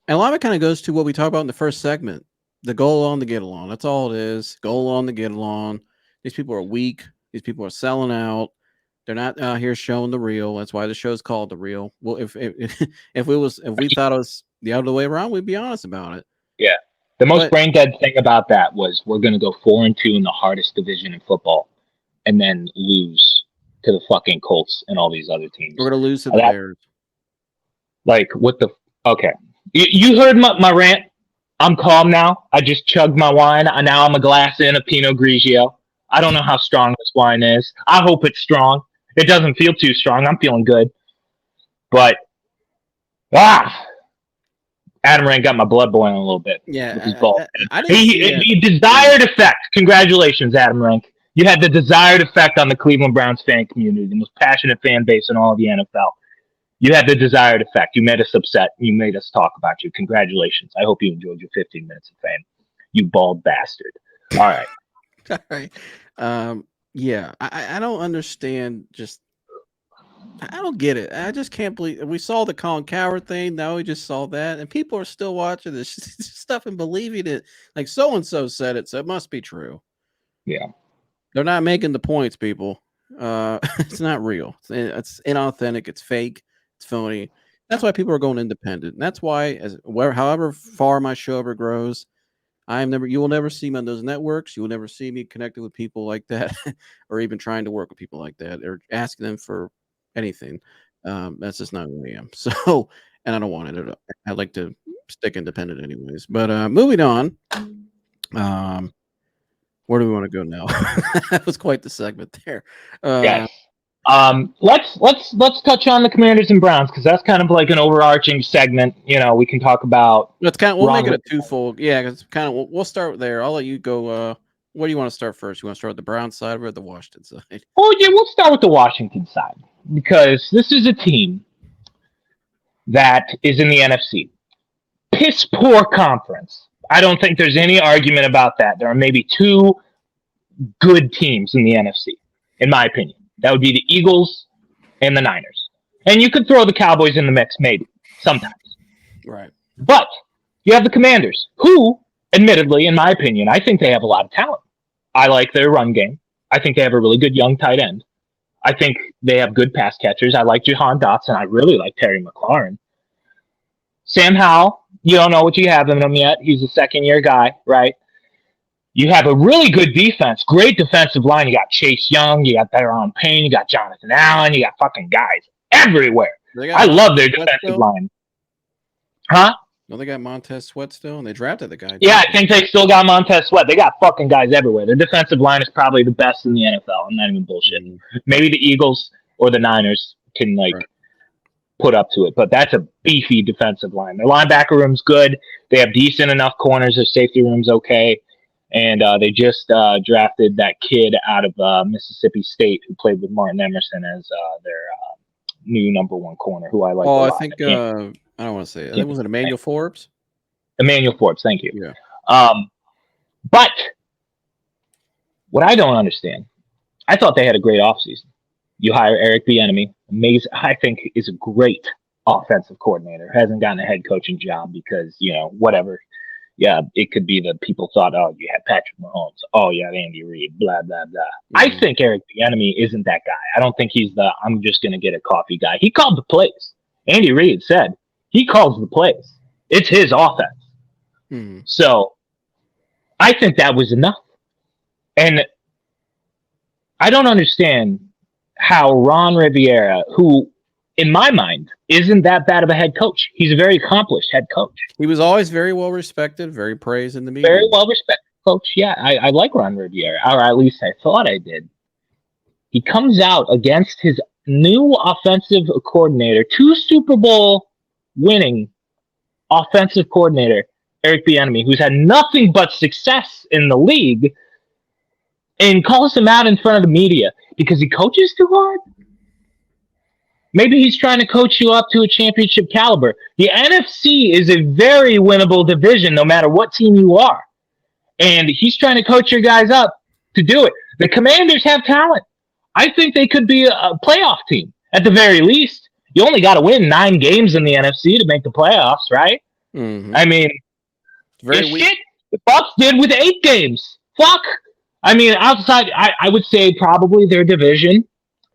a lot of it kind of goes to what we talked about in the first segment. The goal on to get along. That's all it is. Goal on to get along. These people are weak. These people are selling out. They're not out here showing the real. That's why the show's called The Real. Well, if we thought it was the other way around, we'd be honest about it. Yeah. The most But- brain dead thing about that was we're going to go 4-2 in the hardest division in football and then lose to the fucking Colts and all these other teams. We're going to lose to the Bears. Like, what the... Okay. You heard my rant. I'm calm now. I just chugged my wine. Now I'm a glass in of Pinot Grigio. I don't know how strong this wine is. I hope it's strong. It doesn't feel too strong. I'm feeling good. But, Adam Rank got my blood boiling a little bit. Yeah. With his ball. The desired effect. Congratulations, Adam Rank. You had the desired effect on the Cleveland Browns fan community, the most passionate fan base in all of the NFL. You had the desired effect. You made us upset. You made us talk about you. Congratulations. I hope you enjoyed your 15 minutes of fame. You bald bastard. All right. All right. Yeah. I don't understand. I don't get it. I just can't believe we saw the Colin Cowherd thing. Now we just saw that, and people are still watching this stuff and believing it. Like so and so said it, so it must be true. Yeah. They're not making the points, people. It's not real. It's inauthentic. It's fake. It's phony. That's why people are going independent. And that's why, however far my show ever grows, you will never see me on those networks. You will never see me connected with people like that, or even trying to work with people like that, or asking them for anything. That's just not who I am. So, and I don't want it. I like to stick independent anyways. But moving on. Where do we want to go now? That was quite the segment there. Yes. Let's touch on the Commanders and Browns because that's kind of like an overarching segment. You know, we can talk about. We'll make it a twofold. Yeah, because we'll start there. I'll let you go. What do you want to start first? You want to start with the Browns side or the Washington side? Oh yeah, we'll start with the Washington side because this is a team that is in the NFC. Piss poor conference. I don't think there's any argument about that. There are maybe two good teams in the NFC, in my opinion. That would be the Eagles and the Niners. And you could throw the Cowboys in the mix, maybe, sometimes. Right. But you have the Commanders, who, admittedly, in my opinion, I think they have a lot of talent. I like their run game. I think they have a really good young tight end. I think they have good pass catchers. I like Jahan Dotson. I really like Terry McLaurin. Sam Howell, you don't know what you have in him yet. He's a second-year guy, right? You have a really good defense, great defensive line. You got Chase Young, you got Deron Payne, you got Jonathan Allen, you got fucking guys everywhere. I love their defensive line. Huh? No, they got Montez Sweat still, and they drafted the guy. Yeah, I think they still got Montez Sweat. They got fucking guys everywhere. Their defensive line is probably the best in the NFL. I'm not even bullshitting. Maybe the Eagles or the Niners can put up to it, but that's a beefy defensive line. Their linebacker room's good. They have decent enough corners. Their safety room's okay. And they just drafted that kid out of Mississippi State who played with Martin Emerson as their new number one corner, who I like. Oh, I think I don't want to say it. Was it Emmanuel Forbes? Emmanuel Forbes, thank you. Yeah. But what I don't understand, I thought they had a great offseason. You hire Eric Bieniemy, amazing. I think is a great offensive coordinator. Hasn't gotten a head coaching job because whatever. Yeah, it could be that people thought, oh, you had Patrick Mahomes. Oh, you had Andy Reid, blah, blah, blah. Mm-hmm. I think Eric Bieniemy isn't that guy. I don't think he's the I'm just going to get a coffee guy. He called the plays. Andy Reid said he calls the plays. It's his offense. Mm-hmm. So I think that was enough. And I don't understand how Ron Rivera, who in my mind, isn't that bad of a head coach. He's a very accomplished head coach. He was always very well respected, very praised in the media. Very well respected coach. Yeah, I like Ron Rivera, or at least I thought I did. He comes out against his new offensive coordinator, 2 Super Bowl winning offensive coordinator, Eric Bieniemy, who's had nothing but success in the league, and calls him out in front of the media because he coaches too hard. Maybe he's trying to coach you up to a championship caliber. The NFC is a very winnable division no matter what team you are. And he's trying to coach your guys up to do it. The Commanders have talent. I think they could be a playoff team at the very least. You only got to win 9 games in the NFC to make the playoffs, right? Mm-hmm. I mean, very weak. The Bucks did with 8 games. Fuck. I mean, outside, I would say probably their division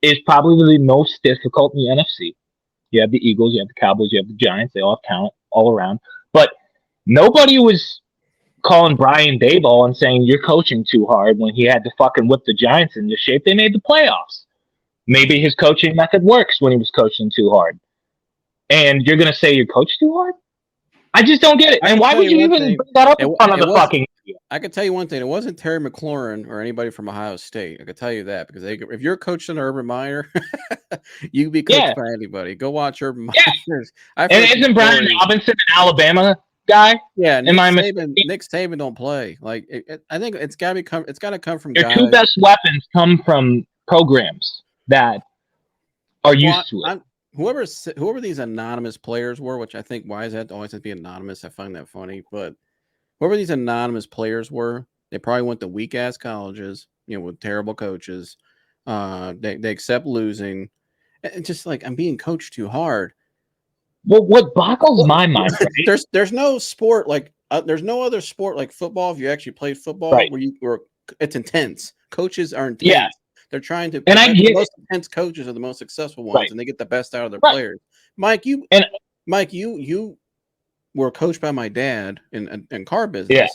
is probably the most difficult in the NFC. You have the Eagles, you have the Cowboys, you have the Giants. They all have talent all around. But nobody was calling Brian Daboll and saying you're coaching too hard when he had to fucking whip the Giants into shape. They made the playoffs. Maybe his coaching method works when he was coaching too hard. And you're going to say you coach too hard? I just don't get it. And why would you even bring that up in front of the fucking... I could tell you one thing. It wasn't Terry McLaurin or anybody from Ohio State. I could tell you that because if you're coaching Urban Meyer, you can be coached by anybody. Go watch Urban Meyer. And isn't Brian Robinson an Alabama guy? Yeah, Nick Saban don't play. Like I think it's got to come. It's got to come from. Your two best weapons come from programs that are used to it. Whoever these anonymous players were, which I think why is that always have to be anonymous? I find that funny, but whoever these anonymous players were, they probably went to weak ass colleges, with terrible coaches. They accept losing. It's just like I'm being coached too hard. Well, what boggles my mind, right? There's no sport like there's no other sport like football. If you actually played football, right, where it's intense. Coaches are intense. Yeah. They're trying to. And the most intense coaches are the most successful ones, and they get the best out of their players. Mike, you were coached by my dad in car business. Yeah.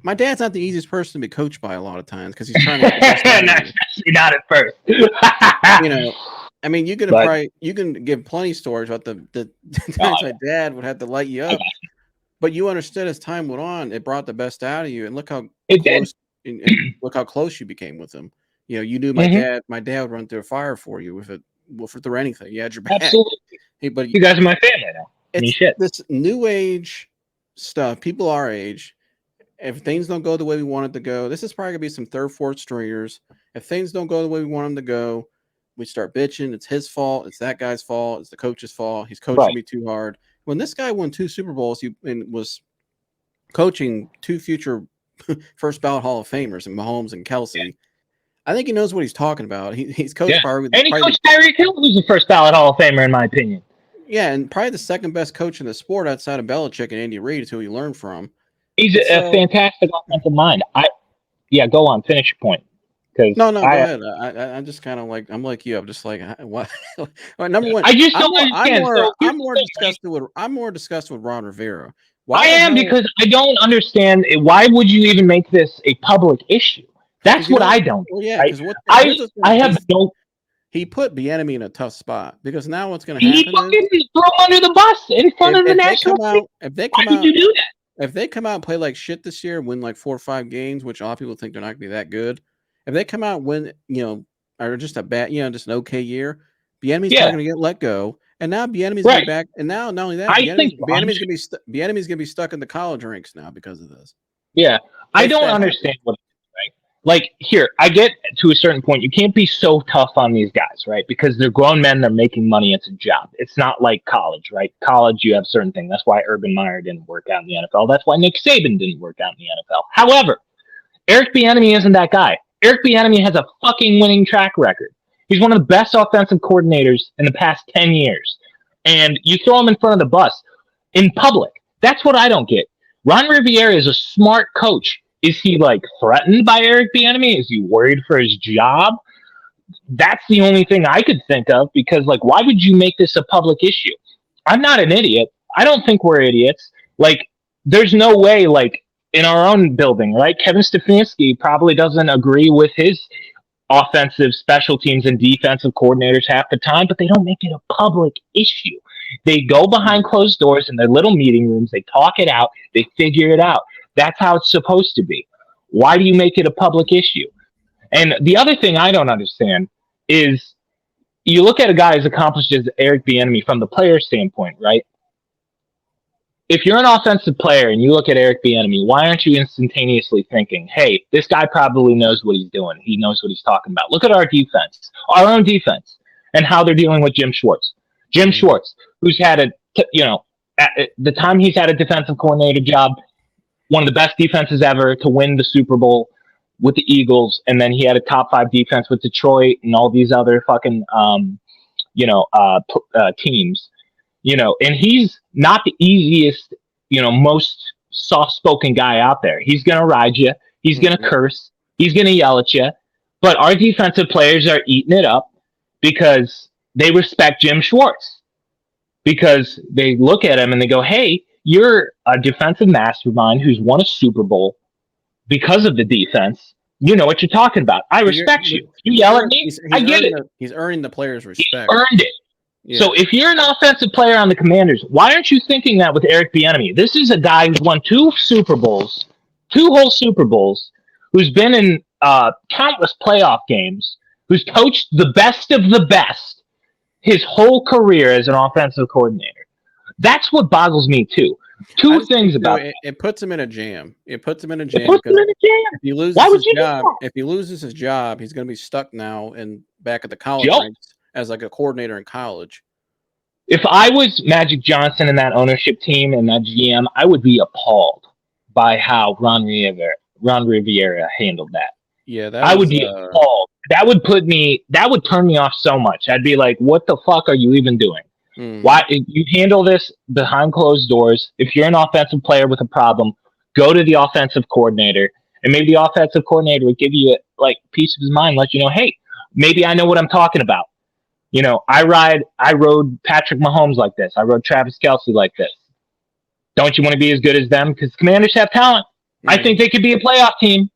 My dad's not the easiest person to be coached by a lot of times because he's trying to get the best out of you. Especially not at first. I mean, you can give plenty stories about the times my dad would have to light you up, but you understood as time went on, it brought the best out of you, and look how close and look how close you became with him. You knew my dad. My dad would run through a fire for you through anything. You had your back. Absolutely. But you guys are my family now. It's this new age stuff. People our age, if things don't go the way we want it to go, this is probably gonna be some third, fourth stringers. If things don't go the way we want them to go, we start bitching. It's his fault. It's that guy's fault. It's the coach's fault. He's coaching me too hard. When this guy won 2 Super Bowls, and was coaching 2 future first ballot Hall of Famers in Mahomes and Kelsey. I think he knows what he's talking about. He's coached and he coached Tyreek Hill, who's the first ballot Hall of Famer in my opinion. Yeah, and probably the second best coach in the sport outside of Belichick and Andy Reid is who he learned from. He's a fantastic offensive mind. Go on, finish your point. No, go ahead. I'm just kind of like I'm like you. I'm just like what? Number one, I just don't understand. I'm more disgusted with Ron Rivera. Because I don't understand. Why would you even make this a public issue? That's what I don't. Well, yeah, right? I have no. He put Bieniemy in a tough spot because now what's going to happen? He fucking throw him under the bus in front of the national team. Why would you do that? If they come out and play like shit this year, win like 4 or 5 games, which a lot of people think they're not going to be that good. If they come out and win, or just a bad, just an okay year, Bieniemy's not going to get let go, and now Bieniemy's going to be back. And now not only that, Bieniemy's going to be stuck in the college ranks now because of this. Yeah, I don't understand what. Like, here, I get to a certain point, you can't be so tough on these guys, right? Because they're grown men, they're making money, it's a job. It's not like college, right? College, you have certain things. That's why Urban Meyer didn't work out in the NFL. That's why Nick Saban didn't work out in the NFL. However, Eric Bieniemy isn't that guy. Eric Bieniemy has a fucking winning track record. He's one of the best offensive coordinators in the past 10 years. And you throw him in front of the bus in public. That's what I don't get. Ron Rivera is a smart coach. Is he threatened by Eric Bieniemy? Is he worried for his job? That's the only thing I could think of because why would you make this a public issue? I'm not an idiot. I don't think we're idiots. There's no way in our own building, right? Kevin Stefanski probably doesn't agree with his offensive special teams and defensive coordinators half the time, but they don't make it a public issue. They go behind closed doors in their little meeting rooms. They talk it out. They figure it out. That's how it's supposed to be. Why do you make it a public issue? And the other thing I don't understand is you look at a guy as accomplished as Eric Bieniemy from the player standpoint, right? If you're an offensive player and you look at Eric Bieniemy, why aren't you instantaneously thinking, hey, this guy probably knows what he's doing. He knows what he's talking about. Look at our defense, our own defense, and how they're dealing with Jim Schwartz. Jim Schwartz, who's had at the time he's had a defensive coordinator job, one of the best defenses ever to win the Super Bowl with the Eagles, and then he had a top 5 defense with Detroit and all these other fucking teams. And he's not the easiest, most soft-spoken guy out there. He's going to ride you. He's going to curse. He's going to yell at you. But our defensive players are eating it up because they respect Jim Schwartz. Because they look at him and they go, hey, you're a defensive mastermind who's won a Super Bowl because of the defense. You know what you're talking about. I respect you. You yell at me, I get it. He's earning the players' respect. He's earned it. Yeah. So if you're an offensive player on the Commanders, why aren't you thinking that with Eric Bieniemy? This is a guy who's won 2 Super Bowls, 2 whole Super Bowls, who's been in countless playoff games, who's coached the best of the best his whole career as an offensive coordinator. That's what boggles me too. 2 things about it. It puts him in a jam. It puts him in a jam. If he loses his job, he's going to be stuck now and back at the college ranks as like a coordinator in college. If I was Magic Johnson and that ownership team and that GM, I would be appalled by how Ron Rivera handled that. Yeah, I would be appalled. That would turn me off so much. I'd be like, what the fuck are you even doing? Why you handle this behind closed doors? If you're an offensive player with a problem, go to the offensive coordinator, and maybe the offensive coordinator would give you like peace of his mind, let you know, hey, maybe I know what I'm talking about. You know, I rode Patrick Mahomes like this. I rode Travis Kelce like this. Don't you want to be as good as them? Because Commanders have talent. I think they could be a playoff team,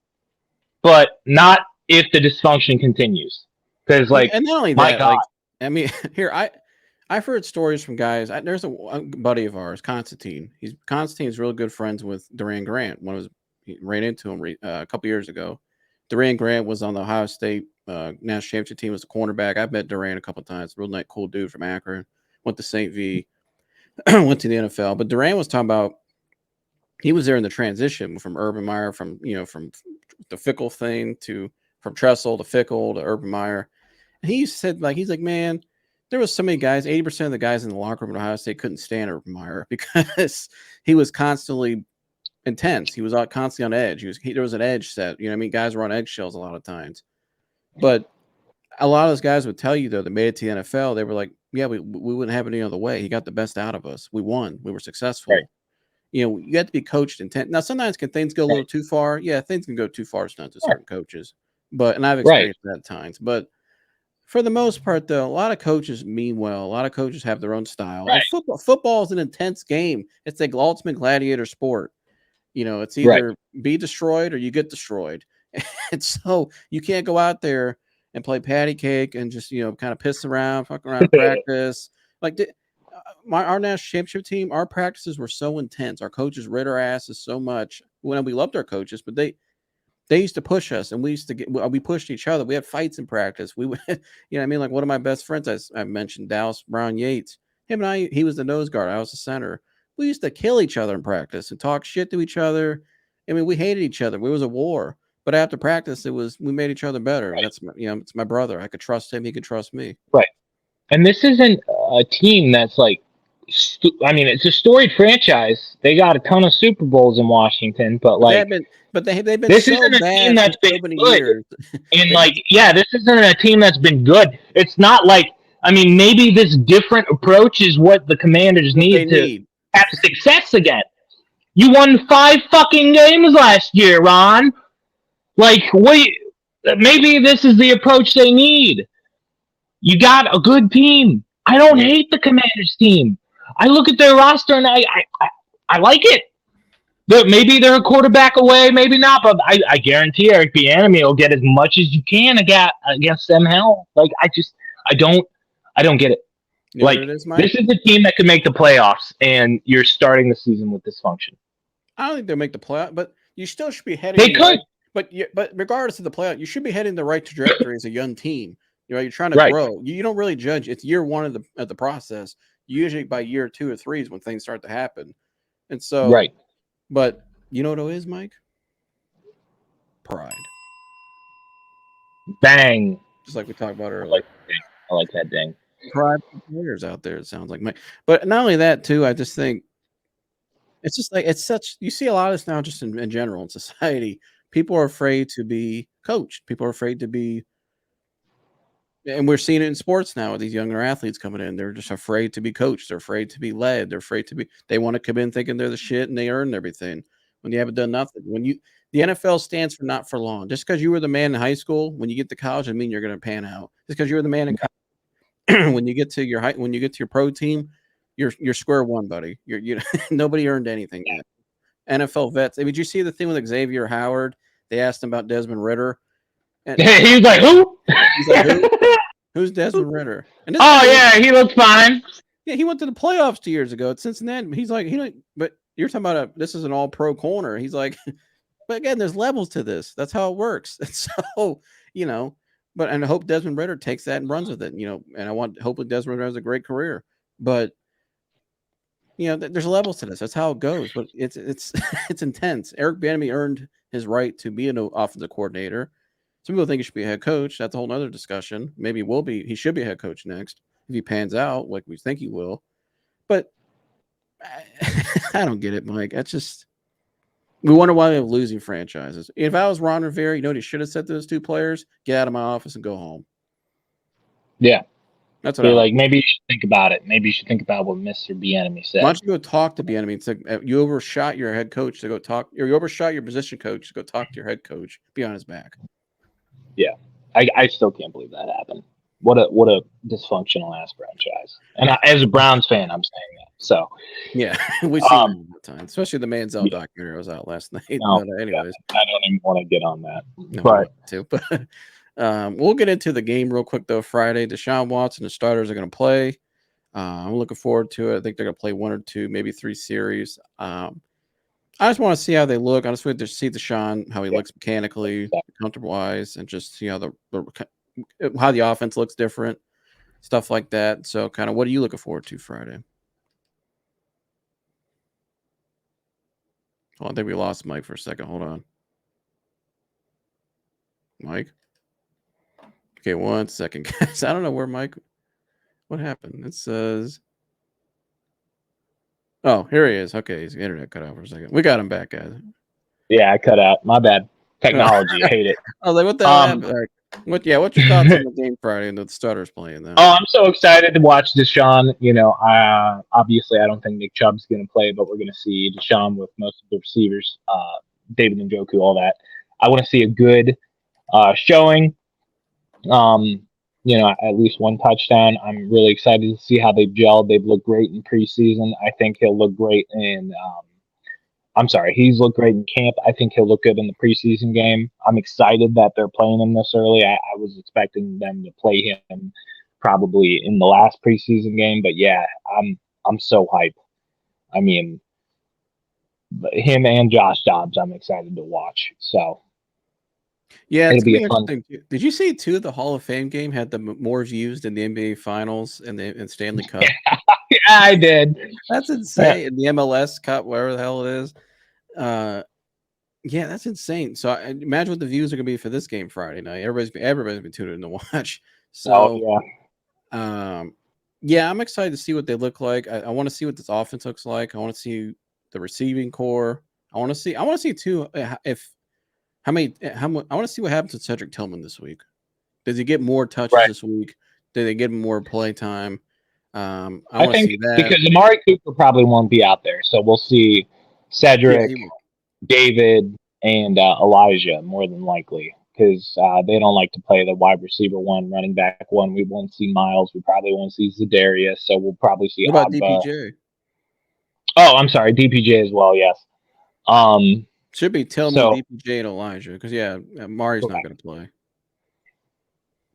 but not if the dysfunction continues. Because, like, and not only that, like, I mean, here I've heard stories from guys. There's a buddy of ours, Constantine's really good friends with Duran Grant. He ran into him a couple years ago. Duran Grant was on the Ohio State national championship team as a cornerback. I've met Duran a couple of times. Real nice, cool dude from Akron. Went to St. V. Went to the NFL. But Duran was talking about he was there in the transition from Urban Meyer, from the Fickle thing from Tressel to Fickle to Urban Meyer. And he said, like, he's like, man, there was so many guys, 80% of the guys in the locker room at Ohio State couldn't stand Urban Meyer because he was constantly intense. He was constantly on edge. There was an edge set. You know what I mean? Guys were on eggshells a lot of times. But a lot of those guys would tell you, though, that made it to the NFL, they were like, yeah, we wouldn't have it any other way. He got the best out of us. We won. We were successful. Right. You know, you have to be coached intent. Now, sometimes things go a little too far? Yeah, things can go too far sometimes to certain coaches. And I've experienced that at times. But for the most part, though, a lot of coaches mean well. A lot of coaches have their own style. Right. And football is an intense game. It's the ultimate gladiator sport. You know, it's either be destroyed or you get destroyed. And so you can't go out there and play patty cake and just, kind of piss around, fuck around in practice. Like our national championship team, our practices were so intense. Our coaches read our asses so much. Well, we loved our coaches, but they used to push us, and we pushed each other. We had fights in practice. We would, I mean, like one of my best friends, I mentioned Dallas Brown Yates. Him and he was the nose guard. I was the center. We used to kill each other in practice and talk shit to each other. I mean, we hated each other. It was a war. But after practice, we made each other better. Right. That's it's my brother. I could trust him. He could trust me. Right. And this isn't a team that's like, it's a storied franchise. They got a ton of Super Bowls in Washington, but like, they've been. This so isn't a team that's been so good. Years. And this isn't a team that's been good. It's not like, maybe this different approach is what the Commanders need to have success again. You won 5 fucking games last year, Ron. Like, maybe this is the approach they need. You got a good team. I don't hate the Commanders team. I look at their roster and I like it. Maybe they're a quarterback away, maybe not, but I guarantee Eric Bieniemy will get as much as you can against them. Hell, like I don't get it. You know like what it is, Mike? This is a team that could make the playoffs, and you're starting the season with dysfunction. I don't think they'll make the playoff, but you still should be heading. They could. But regardless of the playoff, you should be heading the right trajectory as a young team. You're trying to grow. You don't really judge. It's year 1 of the process. Usually by year 2 or 3 is when things start to happen. And so, but you know what it is, Mike? Pride. Bang. Just like we talked about earlier. I like that dang. Pride players out there, it sounds like, Mike. But not only that, too, I just think it's just like you see a lot of this now just in general in society. People are afraid to be coached. People are afraid to be And we're seeing it in sports now with these younger athletes coming in. They're just afraid to be coached. They're afraid to be led. They're afraid to be. They want to come in thinking they're the shit and they earned everything when you haven't done nothing. The NFL stands for not for long. Just because you were the man in high school, when you get to college, doesn't mean you're going to pan out. Just because you were the man in college, when you get to your pro team, you're square one, buddy. Nobody earned anything yet. NFL vets. Did you see the thing with Xavier Howard? They asked him about Desmond Ritter. And he was like, "Who?" He's like, "Who? Who's Desmond Ritter?" And he looks fine. Yeah, he went to the playoffs 2 years ago at Cincinnati. He's like, but you're talking about this is an all-pro corner. He's like, but again, there's levels to this. That's how it works. And so, and I hope Desmond Ritter takes that and runs with it. And hopefully Desmond Ritter has a great career. But there's levels to this. That's how it goes. But it's it's intense. Eric Bieniemy earned his right to be an offensive coordinator. Some people think he should be a head coach. That's a whole other discussion. Maybe he should be a head coach next if he pans out like we think he will. But I don't get it, Mike. That's just we wonder why we have losing franchises. If I was Ron Rivera, you know what he should have said to those two players? Get out of my office and go home. Yeah. That's what like. Maybe you should think about it. Maybe you should think about what Mr. Bieniemy said. Why don't you go talk to Bieniemy? It's like you overshot your head coach to go talk, or you overshot your position coach to go talk to your head coach. Be on his back. Yeah, I still can't believe that happened. What a dysfunctional ass franchise. And as a Browns fan, I'm saying that. So yeah, we see that all the time, especially the Manziel documentary was out last night. No, but anyways, I don't even want to get on that. No, but we'll get into the game real quick though. Friday, Deshaun Watson, the starters are going to play. I'm looking forward to it. I think they're going to play 1 or 2, maybe 3 series. I just want to see how they look. I just want to see Deshaun, how he looks mechanically, comfortable wise, and just see how the offense looks different, stuff like that. So, kind of, what are you looking forward to Friday? Oh, I think we lost Mike for a second. Hold on, Mike. Okay, 1 second, guys. I don't know where Mike. What happened? It says. Oh, here he is. Okay, his internet cut out for a second. We got him back, guys. Yeah, I cut out. My bad. Technology, I hate it. I was like, what the hell happened? What's your thoughts on the game Friday and the starters playing though? Oh, I'm so excited to watch Deshaun. Obviously I don't think Nick Chubb's going to play, but we're going to see Deshaun with most of the receivers, David Njoku, all that. I want to see a good showing. At least 1 touchdown. I'm really excited to see how they've gelled. They've looked great in preseason. I think he'll look great in he's looked great in camp. I think he'll look good in the preseason game. I'm excited that they're playing him this early. I was expecting them to play him probably in the last preseason game, but yeah, I'm so hyped. I mean, him and Josh Dobbs, I'm excited to watch. So yeah, it'll be a fun. Did you see too? The Hall of Fame game had the more views in the NBA Finals and the Stanley Cup. Yeah, I did. That's insane. The MLS Cup, wherever the hell it is. Yeah, that's insane. So imagine what the views are going to be for this game Friday night. Everybody's been tuning in to watch. So, yeah, I'm excited to see what they look like. I want to see what this offense looks like. I want to see the receiving core. I want to see too I want to see what happens with Cedric Tillman this week. Does he get more touches this week? Do they give him more play time? I want to see that because Amari Cooper probably won't be out there, so we'll see Cedric, David, and Elijah more than likely because they don't like to play the wide receiver 1, running back 1. We won't see Miles. We probably won't see Za'Darius, so we'll probably see. What about DPJ? Oh, I'm sorry, DPJ as well. Yes. Should be Tillman, DPJ, and Elijah because Amari's not going to play.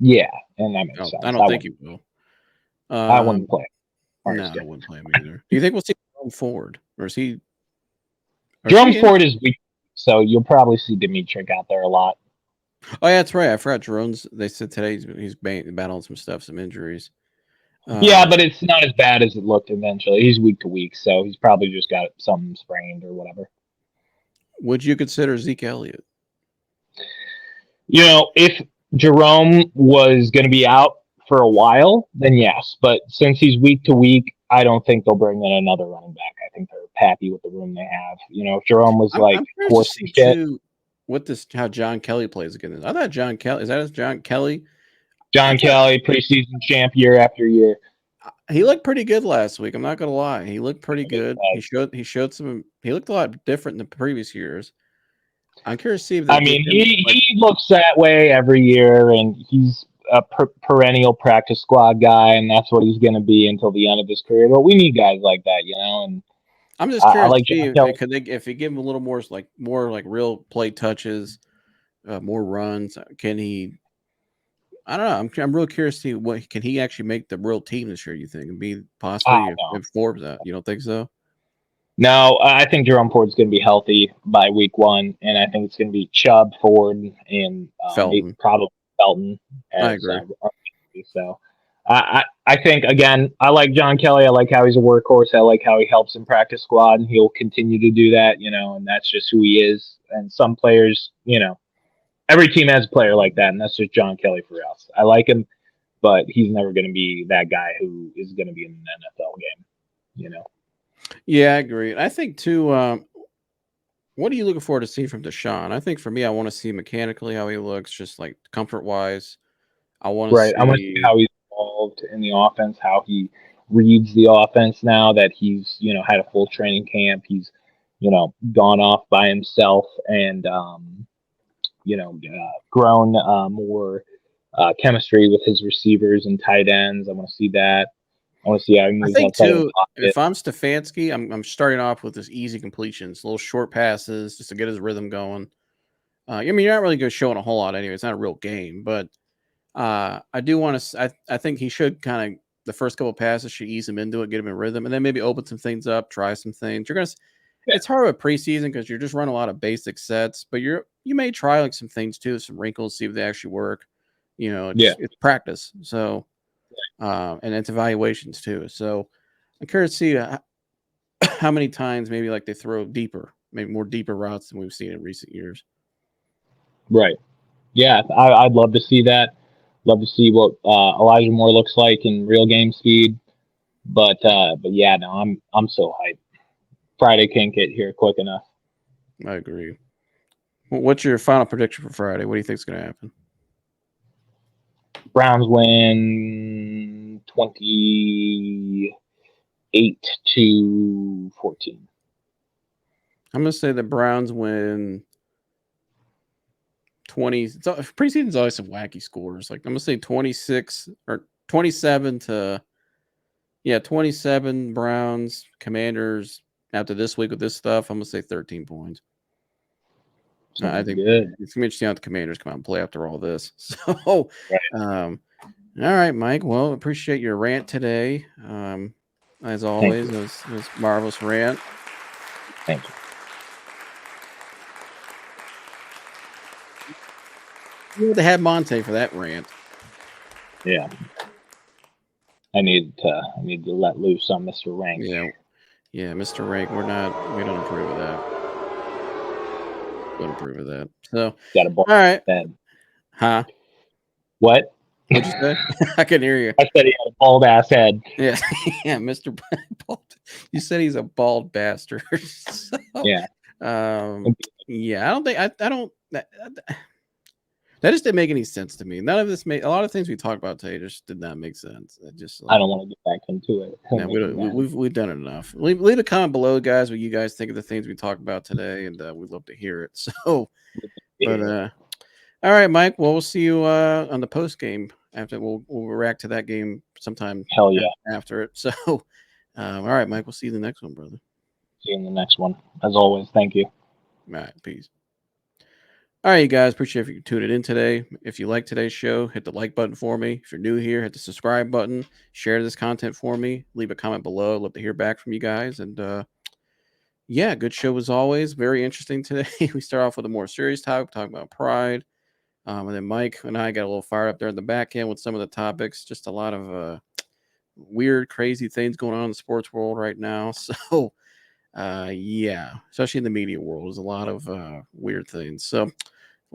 Yeah, and that makes sense. I don't think he will. I wouldn't play. No, I wouldn't play him either. Do you think we'll see Jerome Ford, or is he? Jerome Ford is weak, so you'll probably see Dimitri out there a lot. Oh, yeah, that's right. I forgot Jerome's. They said today he's battling some stuff, some injuries. Yeah, but it's not as bad as it looked eventually. He's week to week, so he's probably just got something sprained or whatever. Would you consider Zeke Elliott? If Jerome was going to be out for a while, then yes. But since he's week to week, I don't think they'll bring in another running back. I think they're happy with the room they have. If Jerome was how John Kelly plays again. I thought John Kelly, is that John Kelly? John Kelly, preseason champ year after year. He looked pretty good last week. I'm not gonna lie. He looked pretty good. He showed some. He looked a lot different than the previous years. I'm curious to see if they. I mean, he looks that way every year, and he's a perennial practice squad guy, and that's what he's going to be until the end of his career. But we need guys like that, you know. And I'm just curious to see if they give him a little more like real play touches, more runs. Can he? I don't know. I'm real curious to see what can he actually make the real team this year. You think and be possibly if Forbes that? You don't think so? No, I think Jerome Ford's going to be healthy by week 1, and I think it's going to be Chubb, Ford, and Felton. Probably Felton. I agree. So I think, again, I like John Kelly. I like how he's a workhorse. I like how he helps in practice squad, and he'll continue to do that, you know, and that's just who he is. And some players, you know, every team has a player like that, and that's just John Kelly for us. I like him, but he's never going to be that guy who is going to be in an NFL game, you know. Yeah, I agree. I think too. What are you looking forward to see from Deshaun? I think for me, I want to see mechanically how he looks, just like comfort wise. I want to see. I want to see how he's involved in the offense, how he reads the offense now that he's, you know, had a full training camp. He's, you know, gone off by himself and, you know, grown more chemistry with his receivers and tight ends. I want to see that. I want to see how he moves. I think too, if I'm Stefanski, I'm starting off with this easy completions, little short passes just to get his rhythm going. I mean, you're not really going to show it a whole lot anyway. It's not a real game, but I do want to. I think he should kind of the first couple of passes should ease him into it, get him in rhythm, and then maybe open some things up, try some things. You're gonna. Yeah. It's hard with preseason because you're just running a lot of basic sets, but you may try like some things too, some wrinkles, see if they actually work. You know, it's practice. So. And it's evaluations too. So I'm curious to see how many times maybe like they throw deeper, maybe more deeper routes than we've seen in recent years. Right. Yeah, I'd love to see that. Love to see what Elijah Moore looks like in real game speed. But yeah, no, I'm so hyped. Friday can't get here quick enough. I agree. What's your final prediction for Friday? What do you think is going to happen? Browns win 28-14. I'm going to say the Browns win 20. Preseason's always some wacky scores. Like I'm going to say 26 or 27 to 27 Browns. Commanders after this week with this stuff, I'm going to say 13 points. I think it's going to be interesting how the Commanders come out and play after all this. So, all right, Mike. Well, appreciate your rant today. As always, it was marvelous rant. Thank you. You had to have Monte for that rant. Yeah. I need to let loose on Mr. Rank. Yeah, Mr. Rank. We don't approve of that. Don't approve of that. So got a bald head. Huh? What? What'd you say? I couldn't hear you. I said he had a bald ass head. Yeah, yeah, Mr. Bald. You said he's a bald bastard. So, yeah. Yeah. I don't think I don't. That just didn't make any sense to me. None of this made a lot of things we talked about today just did not make sense. I don't want to get back into it. Yeah, we've done it enough. Leave a comment below, guys, what you guys think of the things we talked about today, and we'd love to hear it. So, all right, Mike. Well, we'll see you on the post game after. We'll react to that game sometime. Hell yeah! After it. So, all right, Mike. We'll see you in the next one, brother. See you in the next one. As always, thank you. All right, peace. All right, you guys, appreciate you tuning in today. If you like today's show, hit the like button for me. If you're new here, hit the subscribe button. Share this content for me. Leave a comment below. I'd love to hear back from you guys. And yeah, good show as always. Very interesting today. We start off with a more serious topic, talking about pride. And then Mike and I got a little fired up there in the back end with some of the topics. Just a lot of weird, crazy things going on in the sports world right now. So, yeah, especially in the media world, there's a lot of weird things. So,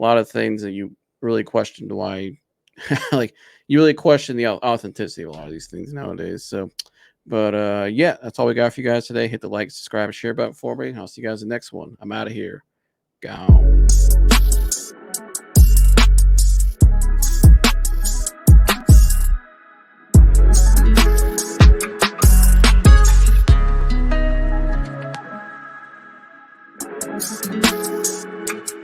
a lot of things that you really question why, like, you really question the authenticity of a lot of these things nowadays. So, but yeah, that's all we got for you guys today. Hit the like, subscribe, and share button for me. I'll see you guys in the next one. I'm out of here. Gone. Sports.